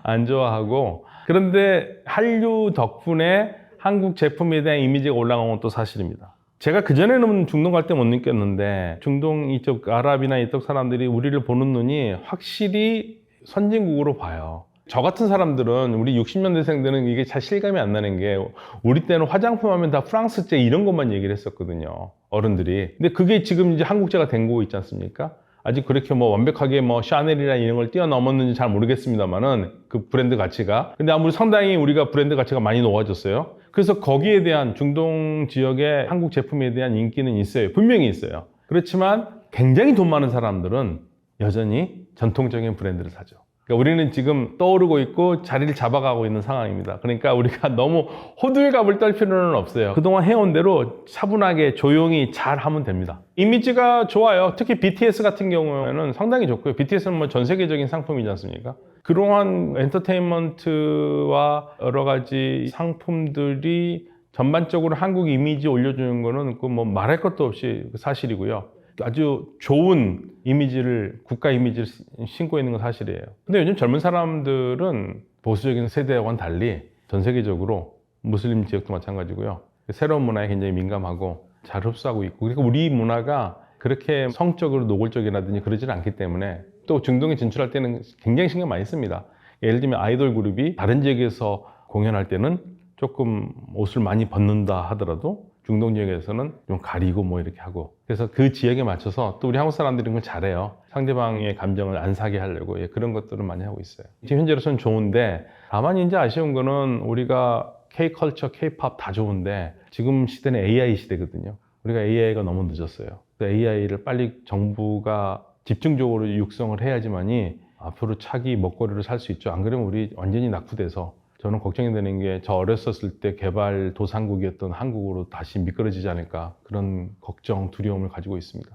안 좋아하고, 그런데 한류 덕분에 한국 제품에 대한 이미지가 올라간 건 또 사실입니다. 제가 그전에는 중동 갈 때 못 느꼈는데 중동 이쪽 아랍이나 이쪽 사람들이 우리를 보는 눈이 확실히 선진국으로 봐요. 저 같은 사람들은 우리 60년대생들은 이게 잘 실감이 안 나는 게 우리 때는 화장품 하면 다 프랑스제 이런 것만 얘기를 했었거든요. 어른들이. 근데 그게 지금 이제 한국제가 된 거고 있지 않습니까? 아직 그렇게 뭐 완벽하게 뭐 샤넬이나 이런 걸 뛰어넘었는지 잘 모르겠습니다만은 그 브랜드 가치가. 근데 아무리 상당히 우리가 브랜드 가치가 많이 높아졌어요. 그래서 거기에 대한 중동 지역의 한국 제품에 대한 인기는 있어요. 분명히 있어요. 그렇지만 굉장히 돈 많은 사람들은 여전히 전통적인 브랜드를 사죠. 그러니까 우리는 지금 떠오르고 있고 자리를 잡아가고 있는 상황입니다. 그러니까 우리가 너무 호들갑을 떨 필요는 없어요. 그동안 해온 대로 차분하게 조용히 잘 하면 됩니다. 이미지가 좋아요. 특히 BTS 같은 경우에는 상당히 좋고요. BTS는 뭐 전 세계적인 상품이지 않습니까? 그러한 엔터테인먼트와 여러 가지 상품들이 전반적으로 한국 이미지 올려주는 거는 그 뭐 말할 것도 없이 사실이고요. 아주 좋은 이미지를, 국가 이미지를 신고 있는 건 사실이에요. 근데 요즘 젊은 사람들은 보수적인 세대와는 달리 전 세계적으로 무슬림 지역도 마찬가지고요. 새로운 문화에 굉장히 민감하고 잘 흡수하고 있고, 그리고 우리 문화가 그렇게 성적으로 노골적이라든지 그러지는 않기 때문에 또 중동에 진출할 때는 굉장히 신경 많이 씁니다. 예를 들면 아이돌 그룹이 다른 지역에서 공연할 때는 조금 옷을 많이 벗는다 하더라도 중동 지역에서는 좀 가리고 뭐 이렇게 하고, 그래서 그 지역에 맞춰서 또 우리 한국 사람들이 그걸 잘해요. 상대방의 감정을 안 사게 하려고 그런 것들을 많이 하고 있어요. 지금 현재로서는 좋은데, 다만 이제 아쉬운 거는 우리가 K-컬처, K-팝 다 좋은데 지금 시대는 AI 시대거든요. 우리가 AI가 너무 늦었어요. AI를 빨리 정부가 집중적으로 육성을 해야지만이 앞으로 차기 먹거리를 살 수 있죠. 안 그러면 우리 완전히 낙후돼서, 저는 걱정이 되는 게 저 어렸었을 때 개발 도상국이었던 한국으로 다시 미끄러지지 않을까, 그런 걱정, 두려움을 가지고 있습니다.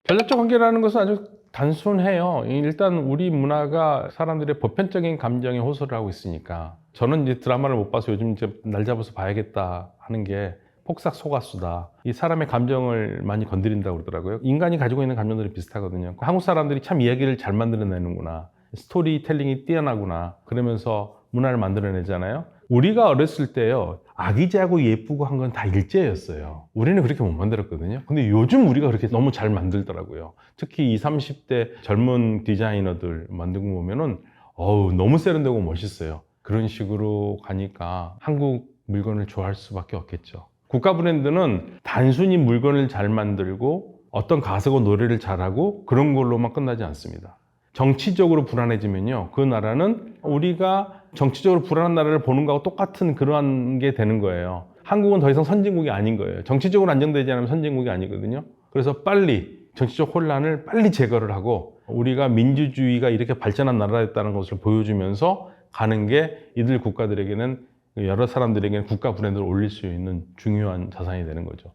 전략적 관계라는 것은 아주 단순해요. 일단 우리 문화가 사람들의 보편적인 감정에 호소를 하고 있으니까, 저는 이제 드라마를 못 봐서 요즘 이제 날 잡아서 봐야겠다 하는 게 폭삭 속았수다. 이 사람의 감정을 많이 건드린다고 그러더라고요. 인간이 가지고 있는 감정들이 비슷하거든요. 한국 사람들이 참 이야기를 잘 만들어내는구나, 스토리텔링이 뛰어나구나, 그러면서 문화를 만들어내잖아요. 우리가 어렸을 때요, 아기자고 예쁘고 한 건 다 일제였어요. 우리는 그렇게 못 만들었거든요. 근데 요즘 우리가 그렇게 너무 잘 만들더라고요. 특히 20, 30대 젊은 디자이너들 만든 거 보면은 너무 세련되고 멋있어요. 그런 식으로 가니까 한국 물건을 좋아할 수밖에 없겠죠. 국가 브랜드는 단순히 물건을 잘 만들고 어떤 가수가 노래를 잘하고 그런 걸로만 끝나지 않습니다. 정치적으로 불안해지면요, 그 나라는 우리가 정치적으로 불안한 나라를 보는 거하고 똑같은 그러한 게 되는 거예요. 한국은 더 이상 선진국이 아닌 거예요. 정치적으로 안정되지 않으면 선진국이 아니거든요. 그래서 빨리 정치적 혼란을 빨리 제거를 하고 우리가 민주주의가 이렇게 발전한 나라였다는 것을 보여주면서 가는 게 이들 국가들에게는, 여러 사람들에게는 국가 브랜드를 올릴 수 있는 중요한 자산이 되는 거죠.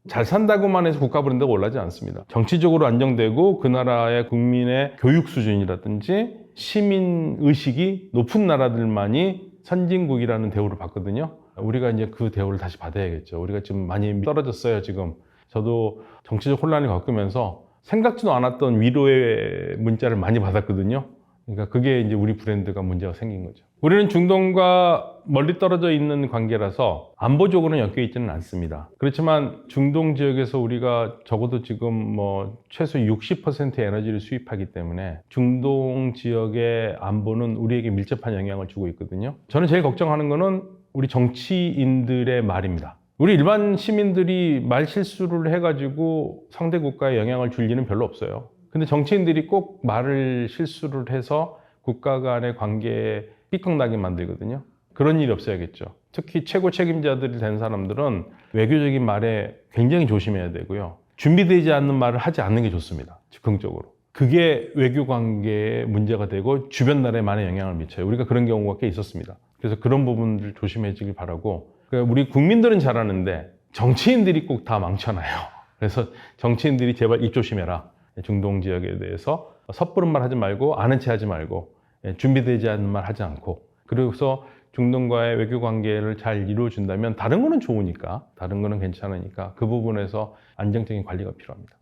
잘 산다고만 해서 국가 브랜드가 올라가지 않습니다. 정치적으로 안정되고 그 나라의 국민의 교육 수준이라든지 시민 의식이 높은 나라들만이 선진국이라는 대우를 받거든요. 우리가 이제 그 대우를 다시 받아야겠죠. 우리가 지금 많이 떨어졌어요, 지금. 저도 정치적 혼란을 겪으면서 생각지도 않았던 위로의 문자를 많이 받았거든요. 그러니까 그게 이제 우리 브랜드가 문제가 생긴 거죠. 우리는 중동과 멀리 떨어져 있는 관계라서 안보적으로는 엮여 있지는 않습니다. 그렇지만 중동 지역에서 우리가 적어도 지금 뭐 최소 60%의 에너지를 수입하기 때문에 중동 지역의 안보는 우리에게 밀접한 영향을 주고 있거든요. 저는 제일 걱정하는 거는 우리 정치인들의 말입니다. 우리 일반 시민들이 말 실수를 해가지고 상대 국가에 영향을 줄 일은 별로 없어요. 근데 정치인들이 꼭 말을 실수를 해서 국가 간의 관계에 삐걱나게 만들거든요. 그런 일이 없어야겠죠. 특히 최고 책임자들이 된 사람들은 외교적인 말에 굉장히 조심해야 되고요. 준비되지 않는 말을 하지 않는 게 좋습니다. 즉흥적으로. 그게 외교 관계에 문제가 되고 주변 나라에 많은 영향을 미쳐요. 우리가 그런 경우가 꽤 있었습니다. 그래서 그런 부분들 조심해지길 바라고, 우리 국민들은 잘하는데 정치인들이 꼭 다 망쳐놔요. 그래서 정치인들이 제발 입 조심해라. 중동 지역에 대해서 섣부른 말 하지 말고, 아는 체 하지 말고, 준비되지 않는 말 하지 않고, 그래서 중동과의 외교 관계를 잘 이루어준다면 다른 거는 좋으니까, 다른 거는 괜찮으니까 그 부분에서 안정적인 관리가 필요합니다.